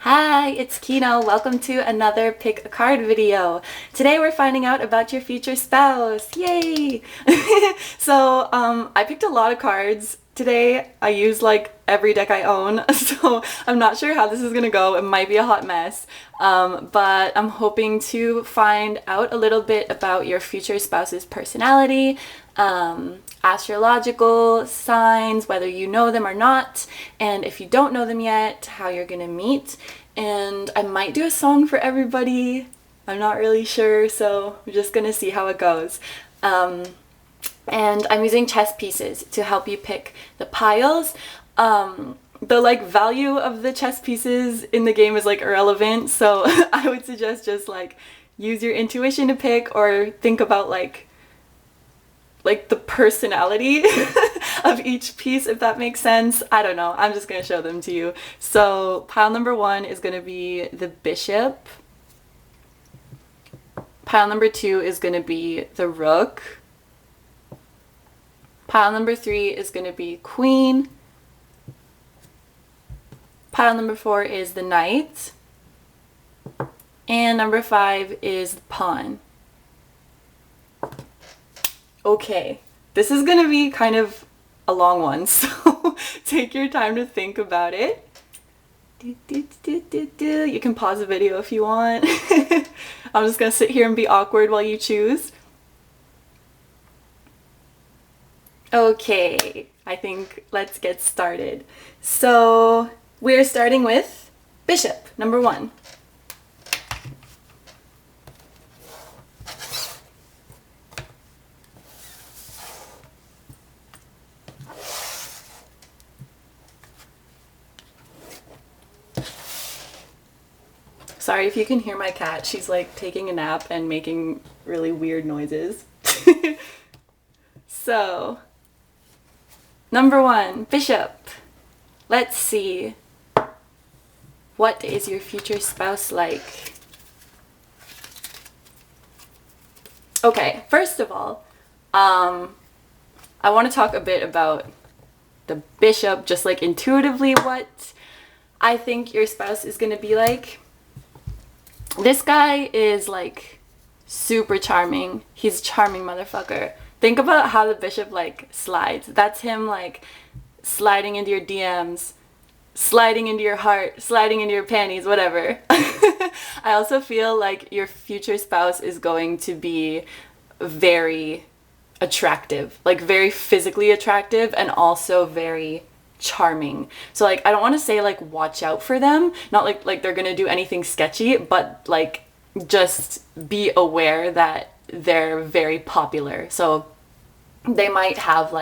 Hi, it's Kino. Welcome to another Pick a Card video. Today we're finding out about your future spouse. Yay! I picked a lot of cards today. I used like every deck I own, so I'm not sure how this is gonna go. It might be a hot mess, but I'm hoping to find out a little bit about your future spouse's personality, astrological signs, whether you know them or not, and if you don't know them yet, how you're gonna meet. And I might do a song for everybody. I'm not really sure, so we're just gonna see how it goes. And I'm using chess pieces to help you pick the piles. The value of the chess pieces in the game is irrelevant, so I would suggest just use your intuition to pick, or think about like the personality of each piece, if that makes sense. I don't know. I'm just gonna show them to you. So pile number 1 is gonna be the bishop. Pile number 2 is gonna be the rook. Pile number 3 is gonna be queen. Pile number 4 is the knight. And number 5 is the pawn. Okay, this is gonna be kind of a long one, so take your time to think about it. You can pause the video if you want. I'm just gonna sit here and be awkward while you choose. Okay, I think let's get started. So we're starting with bishop, number 1. Sorry if you can hear my cat. She's taking a nap and making really weird noises. So, number 1, bishop. Let's see. What is your future spouse like? Okay, first of all, I want to talk a bit about the bishop, just intuitively what I think your spouse is going to be like. This guy is super charming. He's a charming motherfucker. Think about how the bishop slides. That's him sliding into your DMs, sliding into your heart, sliding into your panties, whatever. I also feel like your future spouse is going to be very attractive, very physically attractive, and also very charming. So I don't want to say watch out for them, not like they're gonna do anything sketchy, but just be aware that they're very popular. So they might have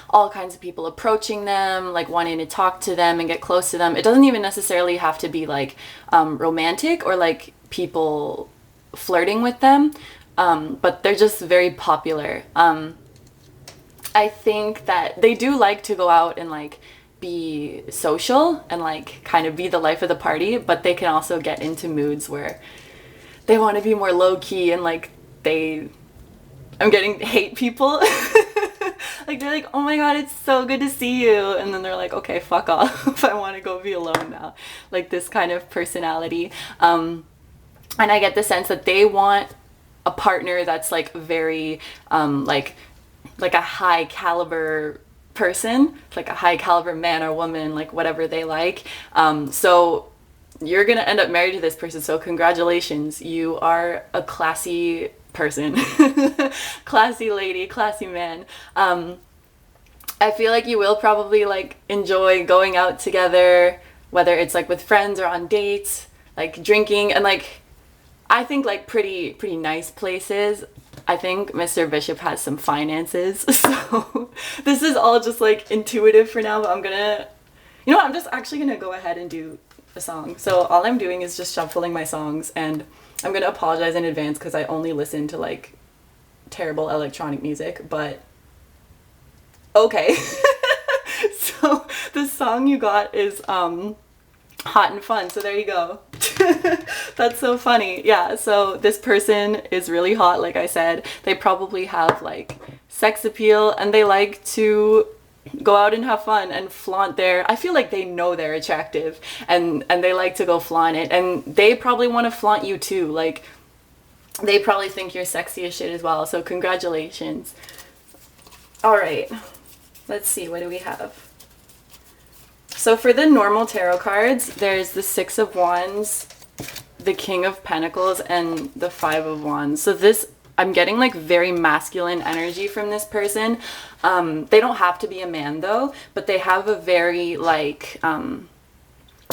all kinds of people approaching them, wanting to talk to them and get close to them. It doesn't even necessarily have to be romantic or people flirting with them, but they're just very popular. I think that they do like to go out and be social and kind of be the life of the party, but they can also get into moods where they want to be more low-key and I'm getting hate people. They're like, oh my god, it's so good to see you, and then they're like, okay, fuck off. I want to go be alone now. This kind of personality. And I get the sense that they want a partner that's very like a high caliber person, a high caliber man or woman, whatever they like. So you're gonna end up married to this person, so congratulations, you are a classy person. Classy lady, classy man. I feel like you will probably enjoy going out together, whether it's with friends or on dates, drinking, and I think pretty nice places. I think Mr. Bishop has some finances, so this is all just intuitive for now, but I'm just actually gonna go ahead and do a song. So all I'm doing is just shuffling my songs, and I'm gonna apologize in advance because I only listen to terrible electronic music, but okay. So the song you got is Hot and Fun, so there you go. That's so funny. Yeah, so this person is really hot, like I said. They probably have sex appeal, and they like to go out and have fun and flaunt their, I feel like they know they're attractive, and they like to go flaunt it, and they probably want to flaunt you too. Like, they probably think you're sexy as shit as well, so congratulations. All right, let's see, what do we have? So for the normal tarot cards, there's the Six of Wands, the King of Pentacles, and the Five of Wands. So this, I'm getting like very masculine energy from this person. They don't have to be a man though, but they have a very like,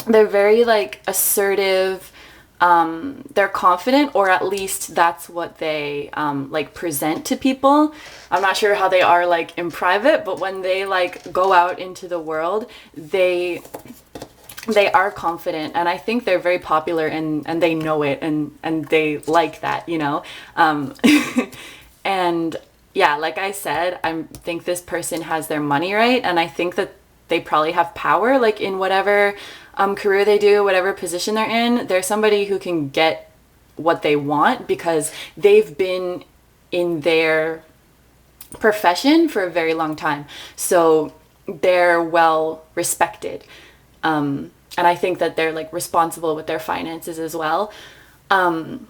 they're very like assertive. They're confident, or at least that's what they like present to people. I'm not sure how they are like in private, but when they like go out into the world, they are confident, and I think they're very popular, and they know it, and they like that, you know. And yeah, like I said, I think this person has their money right, and I think that they probably have power, like in whatever career they do, whatever position they're in. They're somebody who can get what they want because they've been in their profession for a very long time. So they're well respected. And I think that they're like responsible with their finances as well. One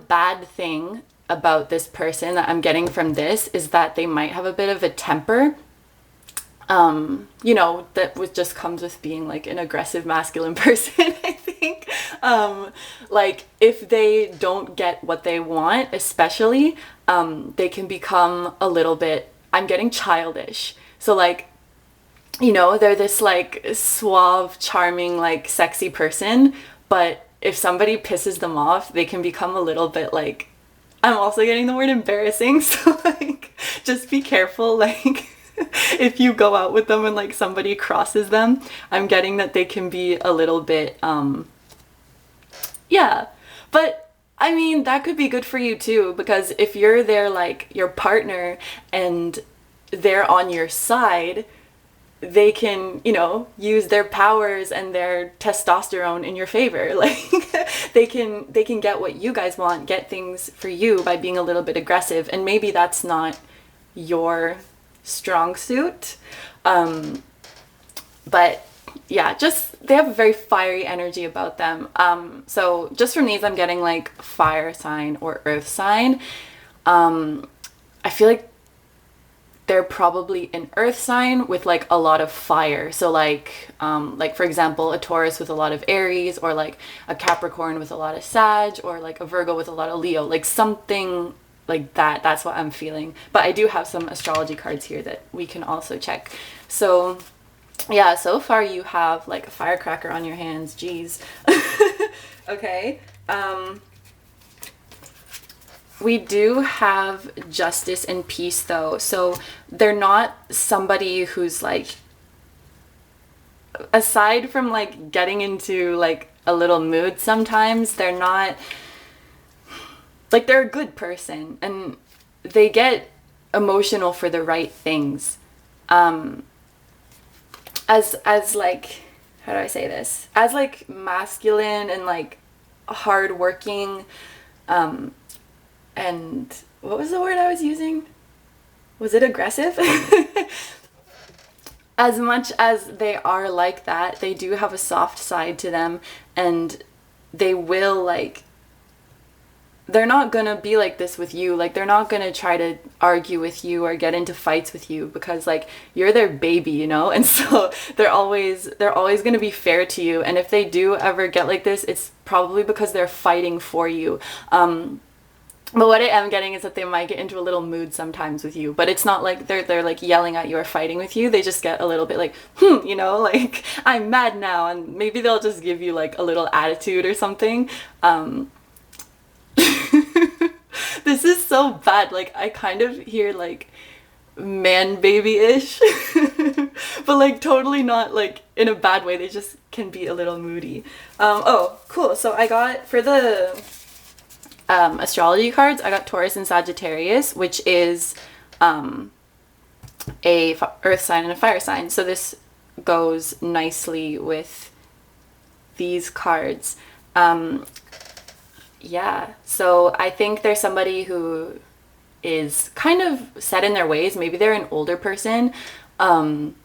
bad thing about this person that I'm getting from this is that they might have a bit of a temper. You know, that just comes with being like an aggressive masculine person, I think. Like if they don't get what they want, especially, they can become a little bit, I'm getting childish. So like, you know, they're this like suave, charming, like sexy person, but if somebody pisses them off, they can become a little bit like, I'm also getting the word embarrassing, so like, just be careful, like, if you go out with them and like somebody crosses them, I'm getting that they can be a little bit, yeah, but I mean, that could be good for you too, because if you're their like your partner and they're on your side, they can, you know, use their powers and their testosterone in your favor. Like they can get what you guys want, get things for you by being a little bit aggressive, and maybe that's not your strong suit. But yeah, just they have a very fiery energy about them. So just from these, I'm getting like fire sign or earth sign. I feel like they're probably an earth sign with like a lot of fire. So like for example, a Taurus with a lot of Aries, or like a Capricorn with a lot of Sag, or like a Virgo with a lot of Leo, like something like that. That's what I'm feeling. But I do have some astrology cards here that we can also check. So yeah, so far you have like a firecracker on your hands. Jeez. Okay. We do have justice and peace though. So they're not somebody who's like, aside from like getting into like a little mood sometimes, they're not like, they're a good person and they get emotional for the right things. As like, how do I say this? As like masculine and like hardworking, and what was the word I was using? Was it aggressive? As much as they are like that, they do have a soft side to them, and they will like, they're not gonna be like this with you. Like, they're not gonna try to argue with you or get into fights with you, because like you're their baby, you know? And so they're always gonna be fair to you. And if they do ever get like this, it's probably because they're fighting for you. But what I am getting is that they might get into a little mood sometimes with you, but it's not like they're like yelling at you or fighting with you. They just get a little bit like, you know, like, I'm mad now, and maybe they'll just give you like a little attitude or something. This is so bad. Like, I kind of hear like man baby-ish, but like totally not like in a bad way. They just can be a little moody. Oh, cool. So I got, for the astrology cards, I got Taurus and Sagittarius, which is a earth sign and a fire sign. So this goes nicely with these cards. Yeah, so I think there's somebody who is kind of set in their ways. Maybe they're an older person, and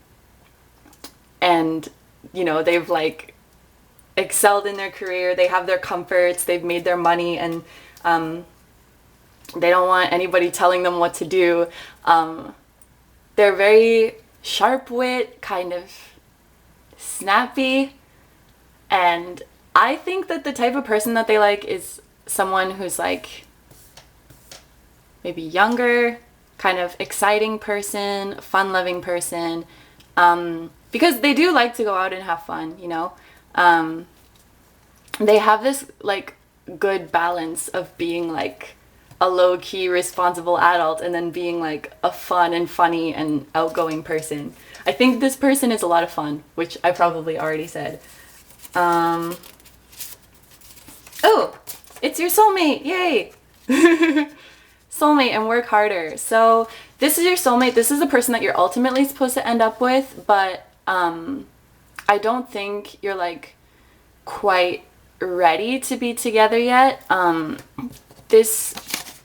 you know, they've like excelled in their career, they have their comforts, they've made their money, and they don't want anybody telling them what to do. They're very sharp wit, kind of snappy, and I think that the type of person that they like is someone who's like maybe younger, kind of exciting person, fun-loving person, because they do like to go out and have fun, you know. They have this like good balance of being like a low-key responsible adult and then being like a fun and funny and outgoing person. I think this person is a lot of fun, which I probably already said. Oh, it's your soulmate, yay. Soulmate and work harder. So this is your soulmate. This is the person that you're ultimately supposed to end up with, but I don't think you're like quite ready to be together yet. This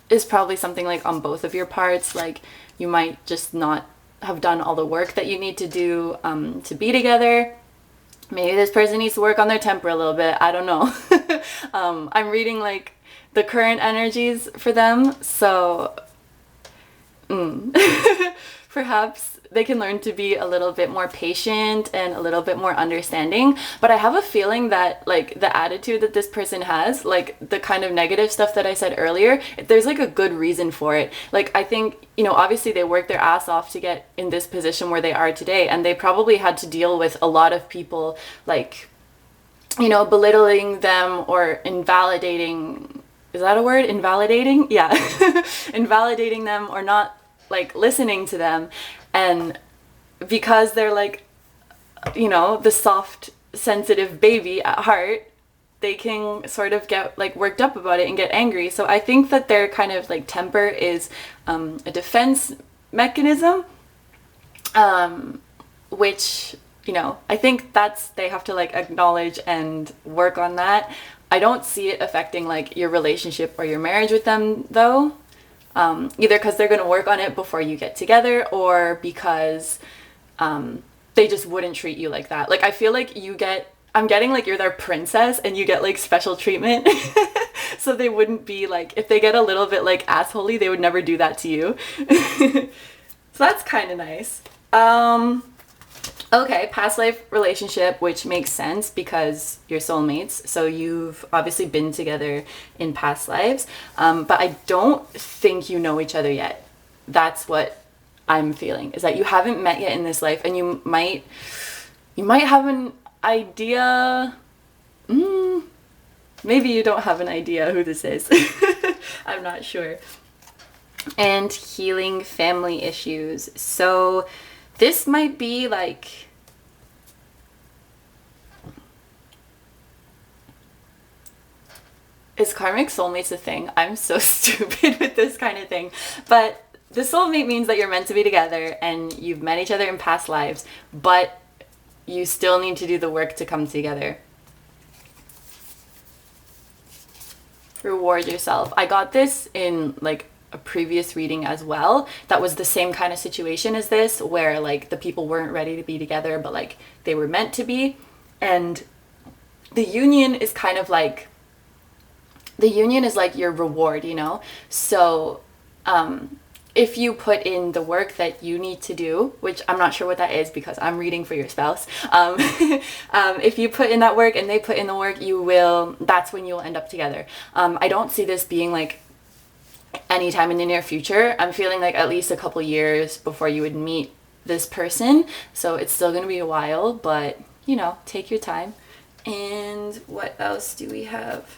is probably something like on both of your parts. Like you might just not have done all the work that you need to do to be together. Maybe this person needs to work on their temper a little bit. I don't know. I'm reading like the current energies for them, so perhaps they can learn to be a little bit more patient and a little bit more understanding. But I have a feeling that like the attitude that this person has, like the kind of negative stuff that I said earlier, there's like a good reason for it. Like I think, you know, obviously they worked their ass off to get in this position where they are today, and they probably had to deal with a lot of people like, you know, belittling them or invalidating, is that a word? Invalidating? Yeah. Invalidating them or not like listening to them. And because they're like, you know, the soft, sensitive baby at heart, they can sort of get like worked up about it and get angry. So I think that their kind of like temper is a defense mechanism, which, you know, I think that's, they have to like acknowledge and work on that. I don't see it affecting like your relationship or your marriage with them though. Either because they're going to work on it before you get together, or because they just wouldn't treat you like that. Like I feel like I'm getting like you're their princess and you get like special treatment. So they wouldn't be like, if they get a little bit like assholey, they would never do that to you. So that's kind of nice. Okay, past life relationship, which makes sense because you're soulmates, so you've obviously been together in past lives, but I don't think you know each other yet. That's what I'm feeling, is that you haven't met yet in this life, and you might have an idea. Maybe you don't have an idea who this is. I'm not sure. And healing family issues. So this might be like, is karmic soulmates a thing? I'm so stupid with this kind of thing. But the soulmate means that you're meant to be together and you've met each other in past lives, but you still need to do the work to come together. Reward yourself. I got this in like a previous reading as well that was the same kind of situation as this, where like the people weren't ready to be together but like they were meant to be, and the union is kind of like, the union is like your reward, you know. So if you put in the work that you need to do, which I'm not sure what that is because I'm reading for your spouse, if you put in that work and they put in the work, that's when you'll end up together. I don't see this being like anytime in the near future. I'm feeling like at least a couple years before you would meet this person, so it's still gonna be a while, but you know, take your time. And what else do we have?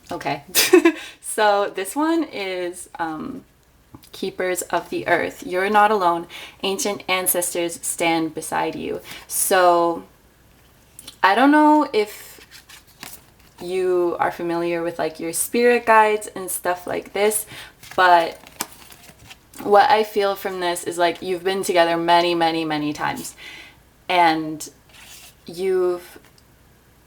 Okay. So this one is Keepers of the Earth. You're not alone. Ancient ancestors stand beside you. So I don't know if you are familiar with like your spirit guides and stuff like this, but what I feel from this is like you've been together many, many, many times, and you've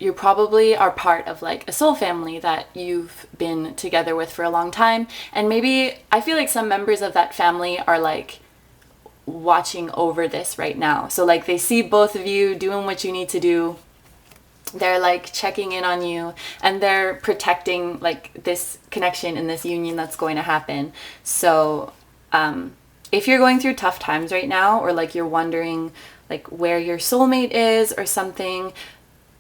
you probably are part of like a soul family that you've been together with for a long time. And maybe I feel like some members of that family are like watching over this right now. So like they see both of you doing what you need to do. They're like checking in on you, and they're protecting like this connection and this union that's going to happen. So if you're going through tough times right now, or like you're wondering like where your soulmate is or something,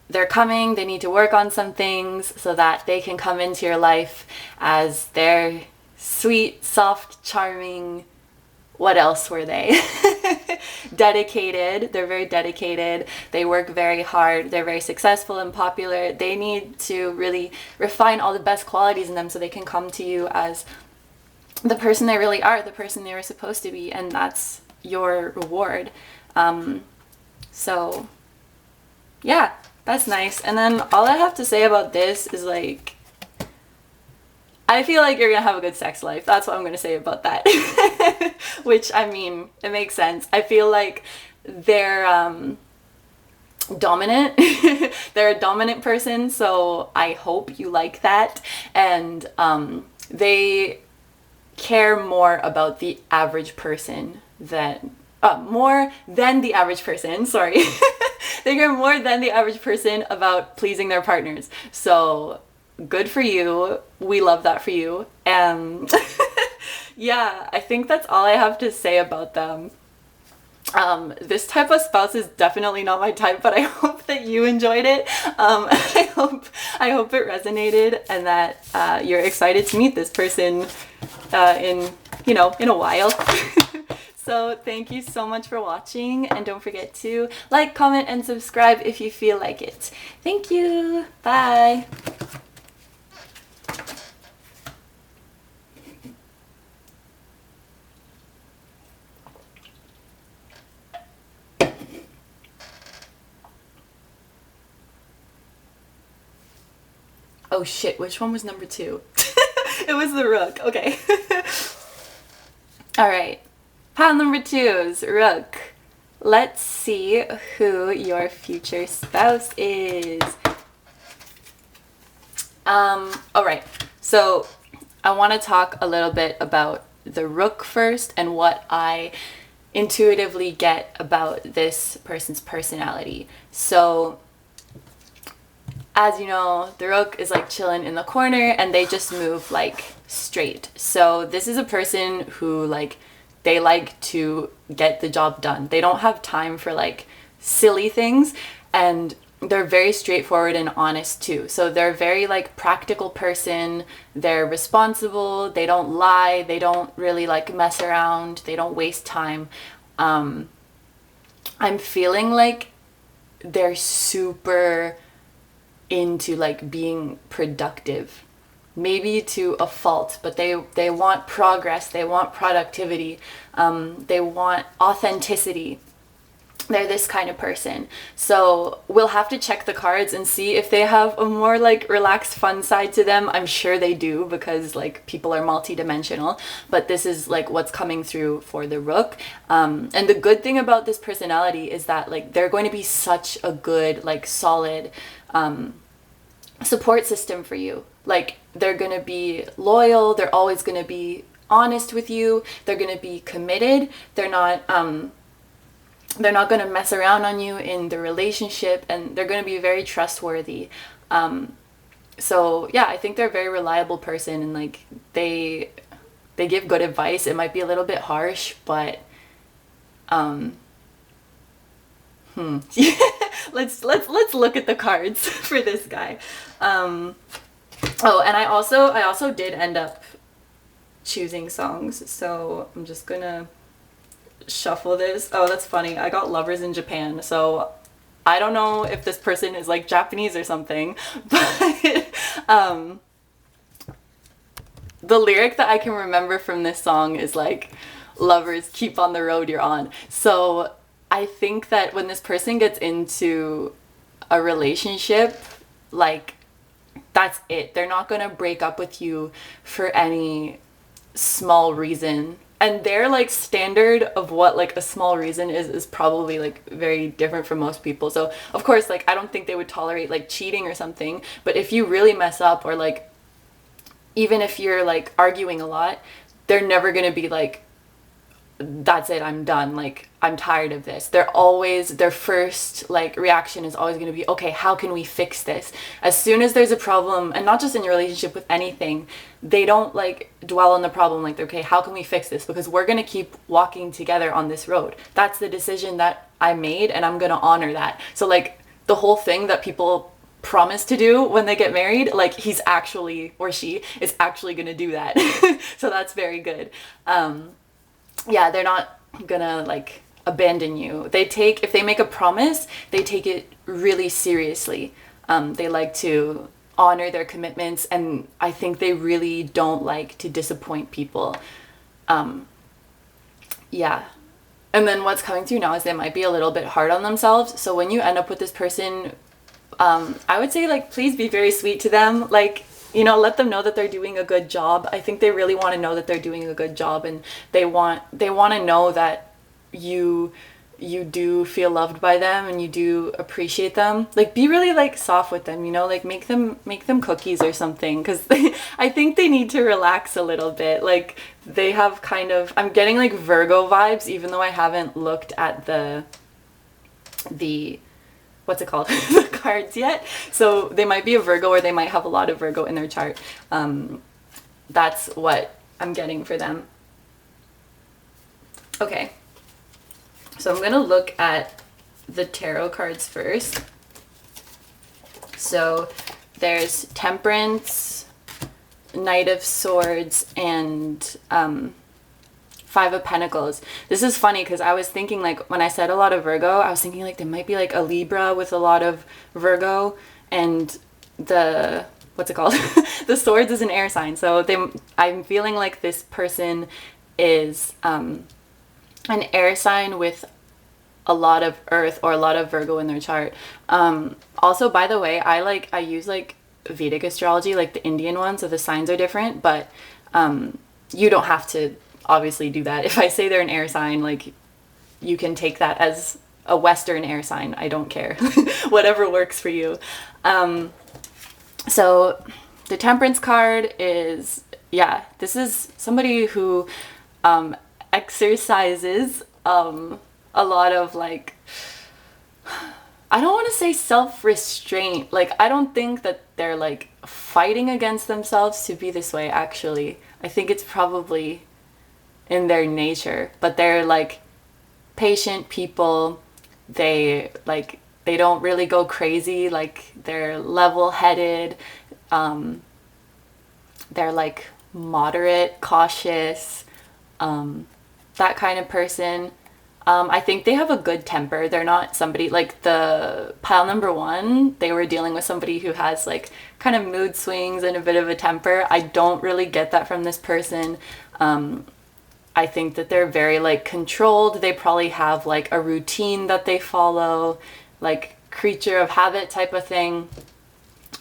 they're coming. They need to work on some things so that they can come into your life as their sweet, soft, charming, what else were they? Dedicated. They're very dedicated. They work very hard. They're very successful and popular. They need to really refine all the best qualities in them so they can come to you as the person they really are, the person they were supposed to be, and that's your reward. So yeah, that's nice. And then all I have to say about this is like, I feel like you're gonna have a good sex life. That's what I'm gonna say about that. Which, I mean, it makes sense. I feel like they're dominant. They're a dominant person, so I hope you like that. And they care more about the average person than more than the average person, sorry. They care more than the average person about pleasing their partners. So good for you. We love that for you. And yeah, I think that's all I have to say about them. This type of spouse is definitely not my type, but I hope that you enjoyed it. I hope it resonated, and that you're excited to meet this person in a while. So thank you so much for watching, and don't forget to like, comment, and subscribe if you feel like it. Thank you. Bye. Oh shit, which one was number 2? It was the Rook. Okay. Alright. Pile number 2 is Rook. Let's see who your future spouse is. Alright. So I want to talk a little bit about the Rook first and what I intuitively get about this person's personality. So as you know, the Rook is like chilling in the corner and they just move like straight. So this is a person who like, they like to get the job done. They don't have time for like silly things, and they're very straightforward and honest too. So they're a very like practical person. They're responsible. They don't lie. They don't really like mess around. They don't waste time. I'm feeling like they're super into like being productive, maybe to a fault, but they want progress, they want productivity, they want authenticity. They're this kind of person. So we'll have to check the cards and see if they have a more like relaxed, fun side to them. I'm sure they do, because like people are multi-dimensional, but this is like what's coming through for the Rook. And the good thing about this personality is that like they're going to be such a good, like solid support system for you. Like they're going to be loyal. They're always going to be honest with you. They're going to be committed. They're not going to mess around on you in the relationship, and they're going to be very trustworthy. So yeah, I think they're a very reliable person, and like they give good advice. It might be a little bit harsh, but let's look at the cards for this guy. Oh, and I also did end up choosing songs, so I'm just gonna shuffle this. Oh, that's funny. I got Lovers in Japan, so I don't know if this person is like Japanese or something, but the lyric that I can remember from this song is like, lovers, keep on the road you're on. So I think that when this person gets into a relationship, like that's it. They're not gonna break up with you for any small reason. and their like standard of what like a small reason is probably like very different from most people. So of course, like I don't think they would tolerate like cheating or something, but if you really mess up, or like even if you're like arguing a lot, they're never going to be like, that's it, I'm done, like I'm tired of this. They're always, their first like reaction is always going to be, okay, how can we fix this? As soon as there's a problem, and not just in your relationship, with anything, they don't like dwell on the problem, like, okay, how can we fix this, because we're going to keep walking together on this road. That's the decision that I made, and I'm going to honor that. So like the whole thing that people promise to do when they get married, like he's actually, or she is actually going to do that. So that's very good. Yeah, they're not gonna like abandon you. They take, if they make a promise, they take it really seriously. They like to honor their commitments, and I think they really don't like to disappoint people. Yeah. And then what's coming through now is they might be a little bit hard on themselves. So when you end up with this person, I would say like, please be very sweet to them. Like, you know, let them know that they're doing a good job. I think they really want to know that they're doing a good job, and they want to know that you do feel loved by them and you do appreciate them. Like, be really like soft with them, you know, like make them cookies or something, because I think they need to relax a little bit. Like they have kind of, I'm getting like Virgo vibes, even though I haven't looked at the what's it called, the cards yet. So they might be a Virgo, or they might have a lot of Virgo in their chart. That's what I'm getting for them. Okay, so I'm gonna look at the tarot cards first. So there's Temperance, Knight of Swords, and Five of Pentacles. This is funny because I was thinking, like, when I said a lot of Virgo, I was thinking like they might be like a Libra with a lot of Virgo, and the, what's it called? The Swords is an air sign. So I'm feeling like this person is an air sign with a lot of Earth or a lot of Virgo in their chart. Also, by the way, I use like Vedic astrology, like the Indian one, so the signs are different, but you don't have to obviously do that. If I say they're an air sign, like you can take that as a Western air sign. I don't care. Whatever works for you. So the Temperance card is, yeah, this is somebody who exercises a lot of like, I don't want to say self-restraint. Like, I don't think that they're like fighting against themselves to be this way, actually. I think it's probably in their nature, but they're like patient people. They don't really go crazy. Like, they're level-headed. They're like moderate, cautious, that kind of person. I think they have a good temper. They're not somebody like the pile number one. They were dealing with somebody who has like kind of mood swings and a bit of a temper. I don't really get that from this person. I think that they're very like controlled. They probably have like a routine that they follow, like creature of habit type of thing.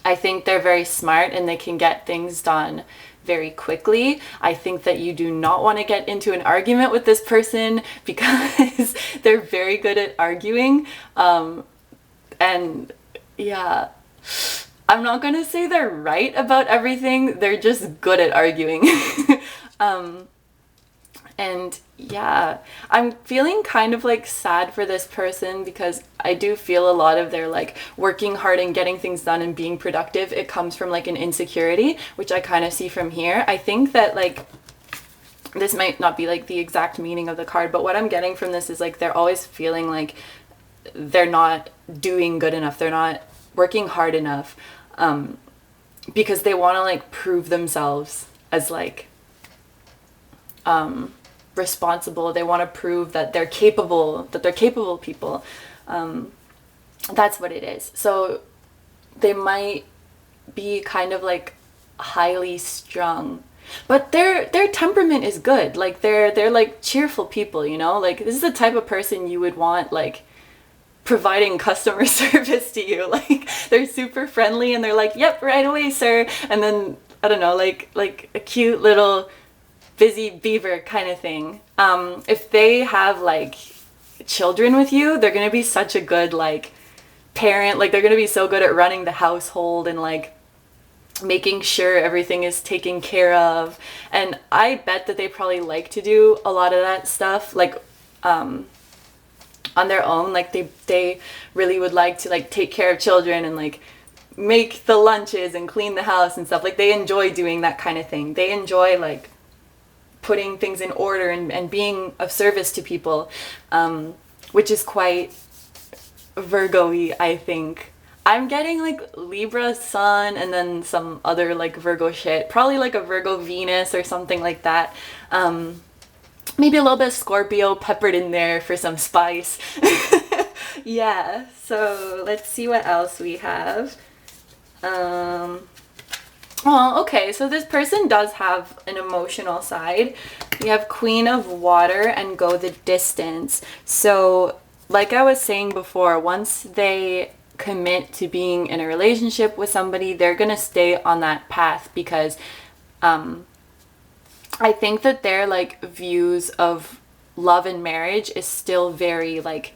I think they're very smart and they can get things done very quickly. I think that you do not want to get into an argument with this person because they're very good at arguing. And yeah, I'm not going to say they're right about everything. They're just good at arguing. And yeah, I'm feeling kind of like sad for this person because I do feel a lot of their like working hard and getting things done and being productive, it comes from like an insecurity, which I kind of see from here. I think that like, this might not be like the exact meaning of the card, but what I'm getting from this is like they're always feeling like they're not doing good enough. They're not working hard enough, because they want to like prove themselves as like, responsible. They want to prove that they're capable people. That's what it is. So they might be kind of like highly strung, but their temperament is good. Like they're like cheerful people, you know, like this is the type of person you would want like providing customer service to you. Like they're super friendly and they're like, yep, right away, sir. And then I don't know, like a cute little busy beaver kind of thing. If they have like children with you, they're gonna be such a good like parent. Like they're gonna be so good at running the household and like making sure everything is taken care of. And I bet that they probably like to do a lot of that stuff like on their own. Like they really would like to like take care of children and like make the lunches and clean the house and stuff. Like they enjoy doing that kind of thing. They enjoy like putting things in order and being of service to people, which is quite Virgo-y, I think. I'm getting like Libra sun and then some other like Virgo shit. Probably like a Virgo Venus or something like that. Maybe a little bit of Scorpio peppered in there for some spice. Yeah, so let's see what else we have. Well, okay, so this person does have an emotional side. We have Queen of Water and Go the Distance. So, like I was saying before, once they commit to being in a relationship with somebody, they're gonna stay on that path because I think that their like views of love and marriage is still very like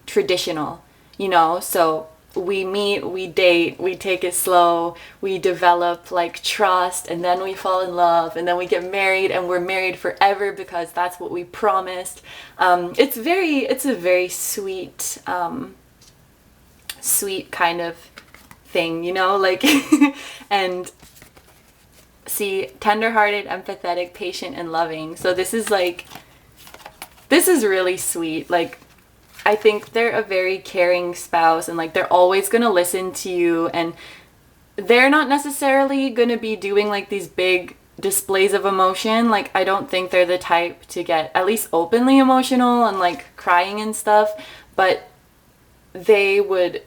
traditional, you know? So we meet, we date, we take it slow, we develop like trust, and then we fall in love, and then we get married, and we're married forever because that's what we promised. It's a very sweet, sweet kind of thing, you know, like, and see, tenderhearted, empathetic, patient, and loving. So this is really sweet. Like, I think they're a very caring spouse, and like they're always gonna listen to you, and they're not necessarily gonna be doing like these big displays of emotion. Like I don't think they're the type to get at least openly emotional and like crying and stuff, but they would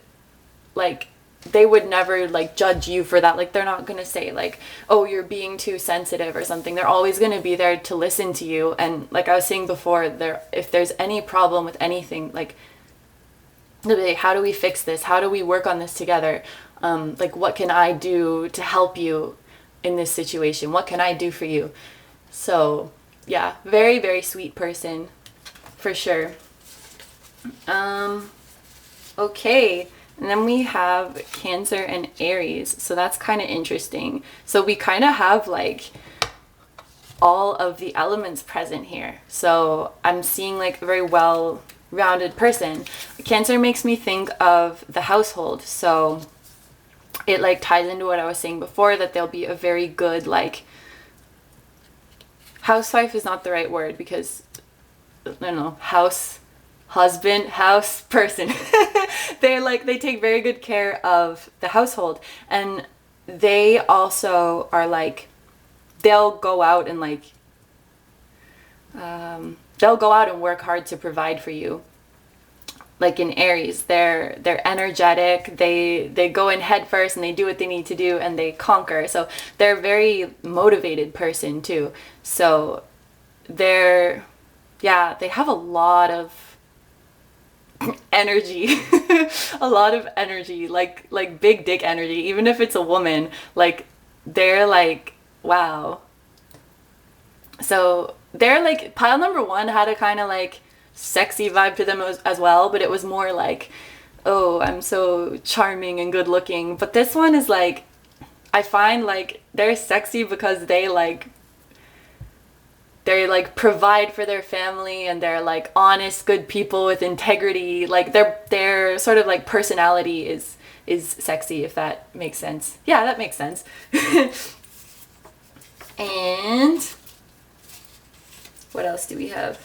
never like judge you for that. Like they're not gonna say like, oh, you're being too sensitive or something. They're always gonna be there to listen to you. And like I was saying before, if there's any problem with anything, like they'll be like, how do we fix this? How do we work on this together? Like what can I do to help you in this situation? What can I do for you? So yeah, very, very sweet person for sure. Okay. And then we have Cancer and Aries. So that's kind of interesting. So we kind of have like all of the elements present here. So I'm seeing like a very well-rounded person. Cancer makes me think of the household. So it like ties into what I was saying before, that they'll be a very good like, housewife is not the right word because, I don't know, house person. They take very good care of the household, and they also are like, they'll go out and work hard to provide for you. Like in Aries, they're energetic, they go in head first and they do what they need to do and they conquer. So they're a very motivated person too. So they have a lot of energy. A lot of energy, like big dick energy. Even if it's a woman, like they're like, wow. So they're like, pile number one had a kind of like sexy vibe to them as well, but it was more like, oh, I'm so charming and good looking. But this one is like, I find like they're sexy because they provide for their family, and they're like honest, good people with integrity. Like their sort of like personality is sexy, if that makes sense. Yeah, that makes sense. And what else do we have?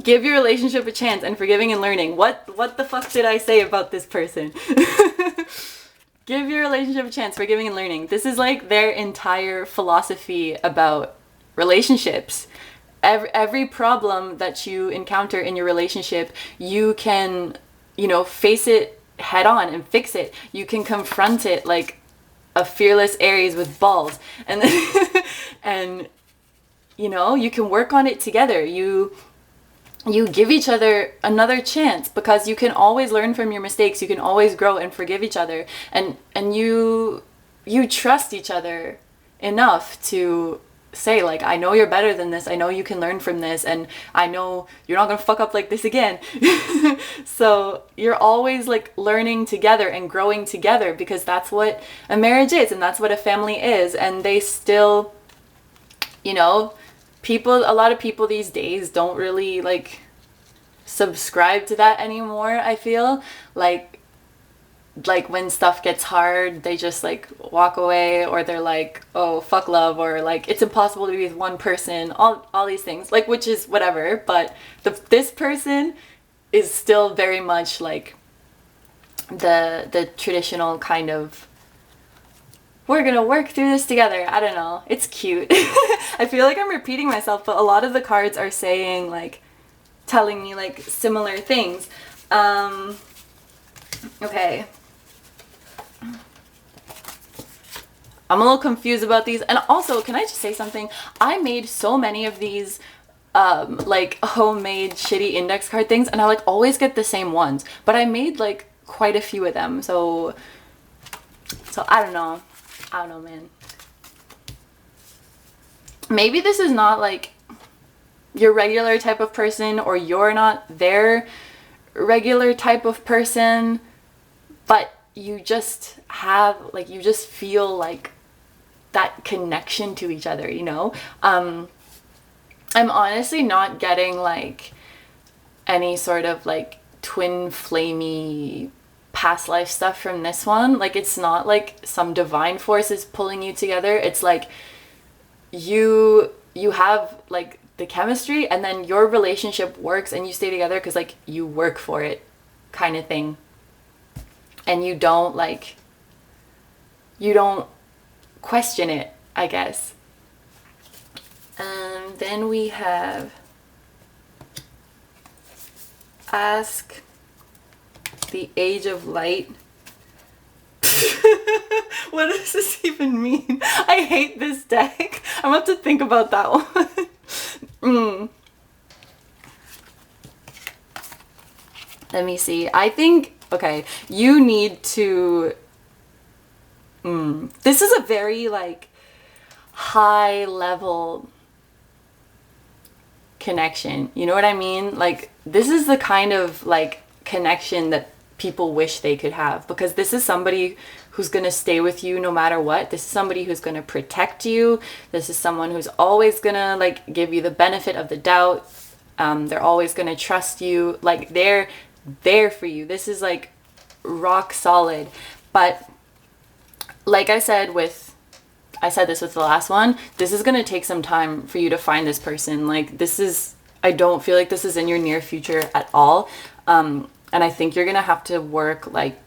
Give your relationship a chance and forgiving and learning. What the fuck did I say about this person? Give your relationship a chance, forgiving and learning. This is like their entire philosophy about relationships. Every problem that you encounter in your relationship, you can, face it head on and fix it. You can confront it like a fearless Aries with balls. And then, and, you can work on it together. You give each other another chance, because you can always learn from your mistakes. You can always grow and forgive each other. And you trust each other enough to say, like, I know you're better than this, I know you can learn from this, and I know you're not gonna fuck up like this again. So you're always like learning together and growing together, because that's what a marriage is, and that's what a family is. And they still, you know, a lot of people these days don't really like subscribe to that anymore. I feel like when stuff gets hard, they just like walk away, or they're like, oh, fuck love, or like it's impossible to be with one person, all these things, like, which is whatever. But this person is still very much like the traditional kind of, we're gonna work through this together. I don't know, it's cute. I feel like I'm repeating myself, but a lot of the cards are saying, like, telling me like similar things. Okay, I'm a little confused about these. And also, can I just say something? I made so many of these like homemade shitty index card things, and I like always get the same ones, but I made like quite a few of them. So I don't know, man. Maybe this is not like your regular type of person, or you're not their regular type of person, but you just have, like, you just feel like that connection to each other, you know? I'm honestly not getting like any sort of like twin flamey past life stuff from this one. Like, it's not like some divine force is pulling you together. It's like you have like the chemistry, and then your relationship works and you stay together because like you work for it, kind of thing. And you don't question it, I guess. Then we have ask the age of light. What does this even mean? I hate this deck. I'm about to think about that one. Let me see. I think, okay, you need to, this is a very like high level connection. You know what I mean? Like, this is the kind of like connection that people wish they could have, because this is somebody who's going to stay with you no matter what. This is somebody who's going to protect you. This is someone who's always going to like give you the benefit of the doubt. They're always going to trust you. Like, they're there for you. This is like rock solid. But like I said this with the last one, this is going to take some time for you to find this person. Like, I don't feel like this is in your near future at all. And I think you're going to have to work like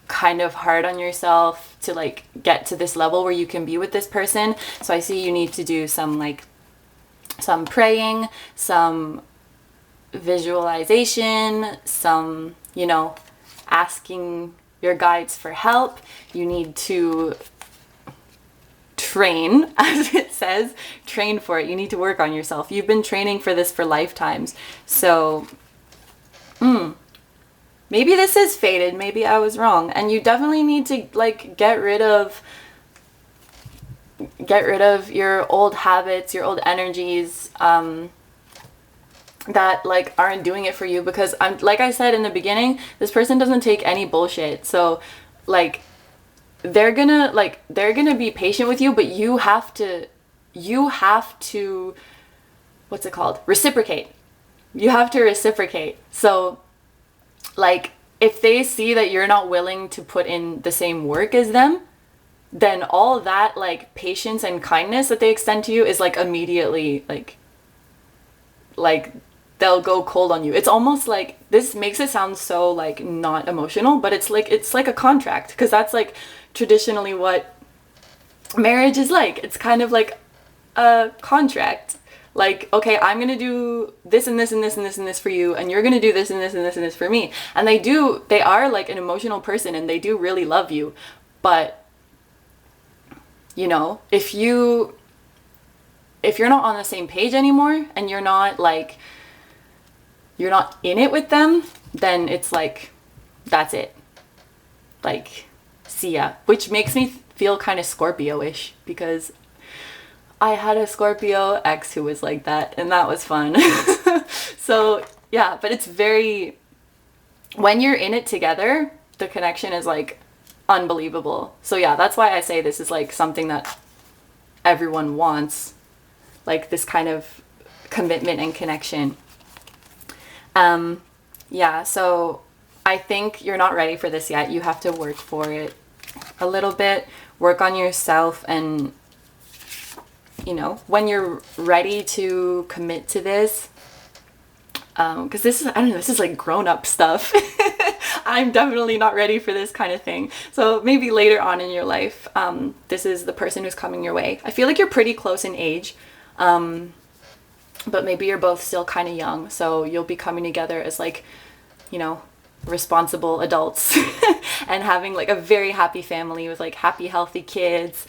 kind of hard on yourself to like get to this level where you can be with this person. So I see you need to do some praying, some visualization, some, you know, asking your guides for help. You need to train, as it says, train for it. You need to work on yourself. You've been training for this for lifetimes. So, maybe this is fated. Maybe I was wrong. And you definitely need to like get rid of your old habits, your old energies, that like aren't doing it for you. Because I'm, like I said in the beginning, this person doesn't take any bullshit. So like, they're gonna be patient with you, but you have to, what's it called? Reciprocate. You have to reciprocate. So like, if they see that you're not willing to put in the same work as them, then all that like patience and kindness that they extend to you is like immediately like they'll go cold on you. It's almost like, this makes it sound so like not emotional, but it's like a contract, because that's like traditionally what marriage is like. It's kind of like a contract. Like, okay, I'm gonna do this and this and this and this and this for you, and you're gonna do this and this and this and this for me. And they are like an emotional person, and they do really love you. But, you know, if you're not on the same page anymore, and you're not in it with them, then it's like, that's it. Like, see ya, which makes me feel kind of Scorpio-ish because I had a Scorpio ex who was like that, and that was fun. So yeah, but it's very, when you're in it together, the connection is like unbelievable. So yeah, that's why I say this is like something that everyone wants, like this kind of commitment and connection. Yeah, so I think you're not ready for this yet. You have to work for it a little bit, work on yourself, and you know, when you're ready to commit to this, because this is, I don't know, this is like grown-up stuff. I'm definitely not ready for this kind of thing. So maybe later on in your life, this is the person who's coming your way. I feel like you're pretty close in age, but maybe you're both still kind of young, so you'll be coming together as like, you know, responsible adults and having like a very happy family with like happy, healthy kids.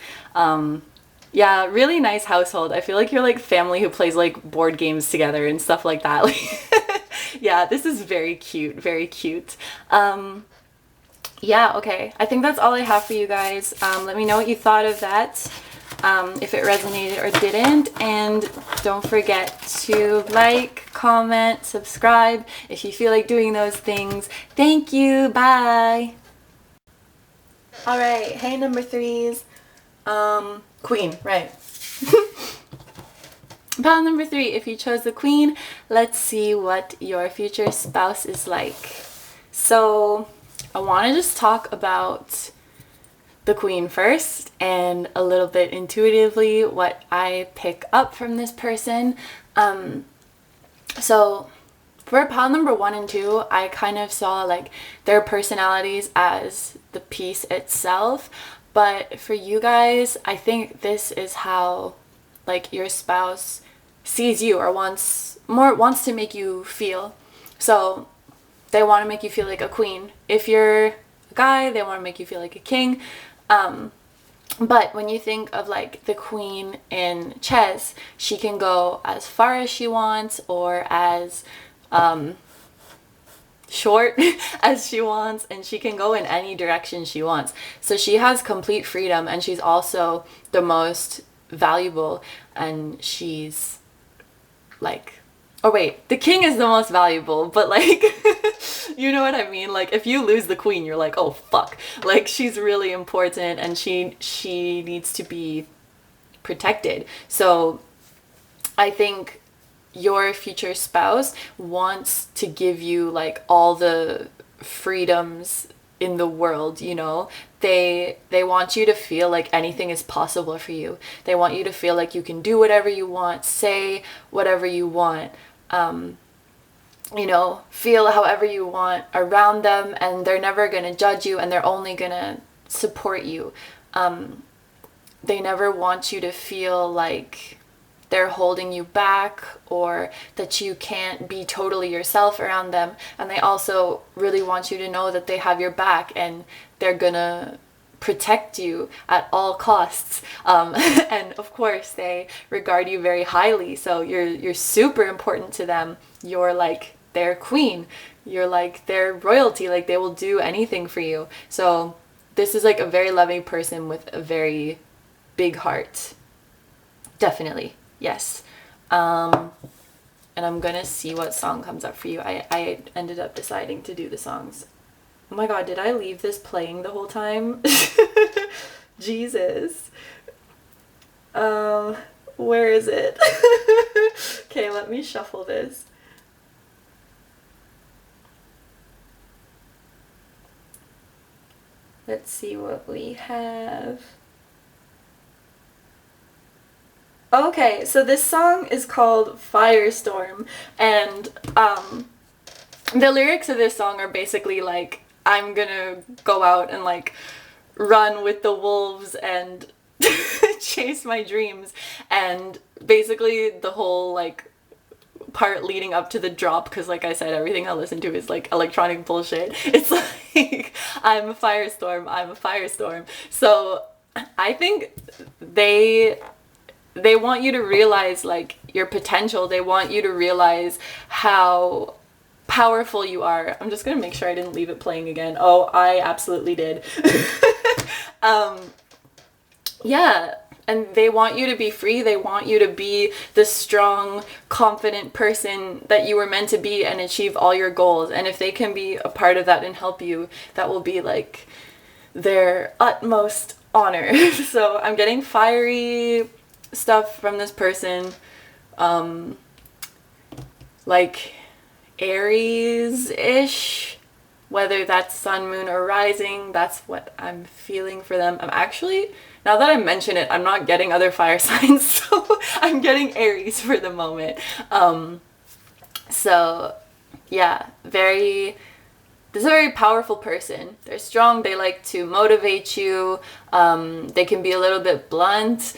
Yeah, really nice household. I feel like you're like family who plays like board games together and stuff like that. Yeah, this is very cute, very cute. Yeah, okay. I think that's all I have for you guys. Let me know what you thought of that, if it resonated or didn't. And don't forget to like, comment, subscribe if you feel like doing those things. Thank you. Bye. All right. Hey, number threes. Queen, right. Pile number 3, if you chose the queen, let's see what your future spouse is like. So I want to just talk about the queen first and a little bit intuitively what I pick up from this person. So for pile number 1 and 2, I kind of saw like their personalities as the piece itself. But for you guys, I think this is how like your spouse sees you or wants to make you feel. So they want to make you feel like a queen. If you're a guy, they want to make you feel like a king. But when you think of like the queen in chess, she can go as far as she wants or as short as she wants, and she can go in any direction she wants. So she has complete freedom, and she's also the most valuable, and she's like, oh wait, the king is the most valuable, but like you know what I mean? Like if you lose the queen, you're like, oh fuck, like she's really important and she needs to be protected. So I think your future spouse wants to give you like all the freedoms in the world, you know. They want you to feel like anything is possible for you. They want you to feel like you can do whatever you want, say whatever you want, you know, feel however you want around them, and they're never going to judge you, and they're only going to support you. They never want you to feel like they're holding you back or that you can't be totally yourself around them. And they also really want you to know that they have your back and they're gonna protect you at all costs. And of course they regard you very highly, so you're super important to them. You're like their queen, you're like their royalty, like they will do anything for you. So this is like a very loving person with a very big heart. Definitely. Yes. And I'm gonna see what song comes up for you. I ended up deciding to do the songs. Oh my god, did I leave this playing the whole time? Jesus. Where is it? Okay, let me shuffle this. Let's see what we have. Okay, so this song is called Firestorm, and the lyrics of this song are basically like, I'm gonna go out and like run with the wolves and chase my dreams, and basically the whole like part leading up to the drop, because like I said, everything I listen to is like electronic bullshit. It's like, I'm a firestorm, I'm a firestorm. So I think they want you to realize like your potential. They want you to realize how powerful you are. I'm just gonna make sure I didn't leave it playing again. Oh, I absolutely did. Yeah, and they want you to be free. They want you to be the strong, confident person that you were meant to be and achieve all your goals. And if they can be a part of that and help you, that will be like their utmost honor. So I'm getting fiery stuff from this person, like Aries-ish, whether that's sun, moon, or rising. That's what I'm feeling for them. I'm actually, now that I mention it, I'm not getting other fire signs, so I'm getting Aries for the moment. So yeah, this is a very powerful person. They're strong. They like to motivate you. They can be a little bit blunt.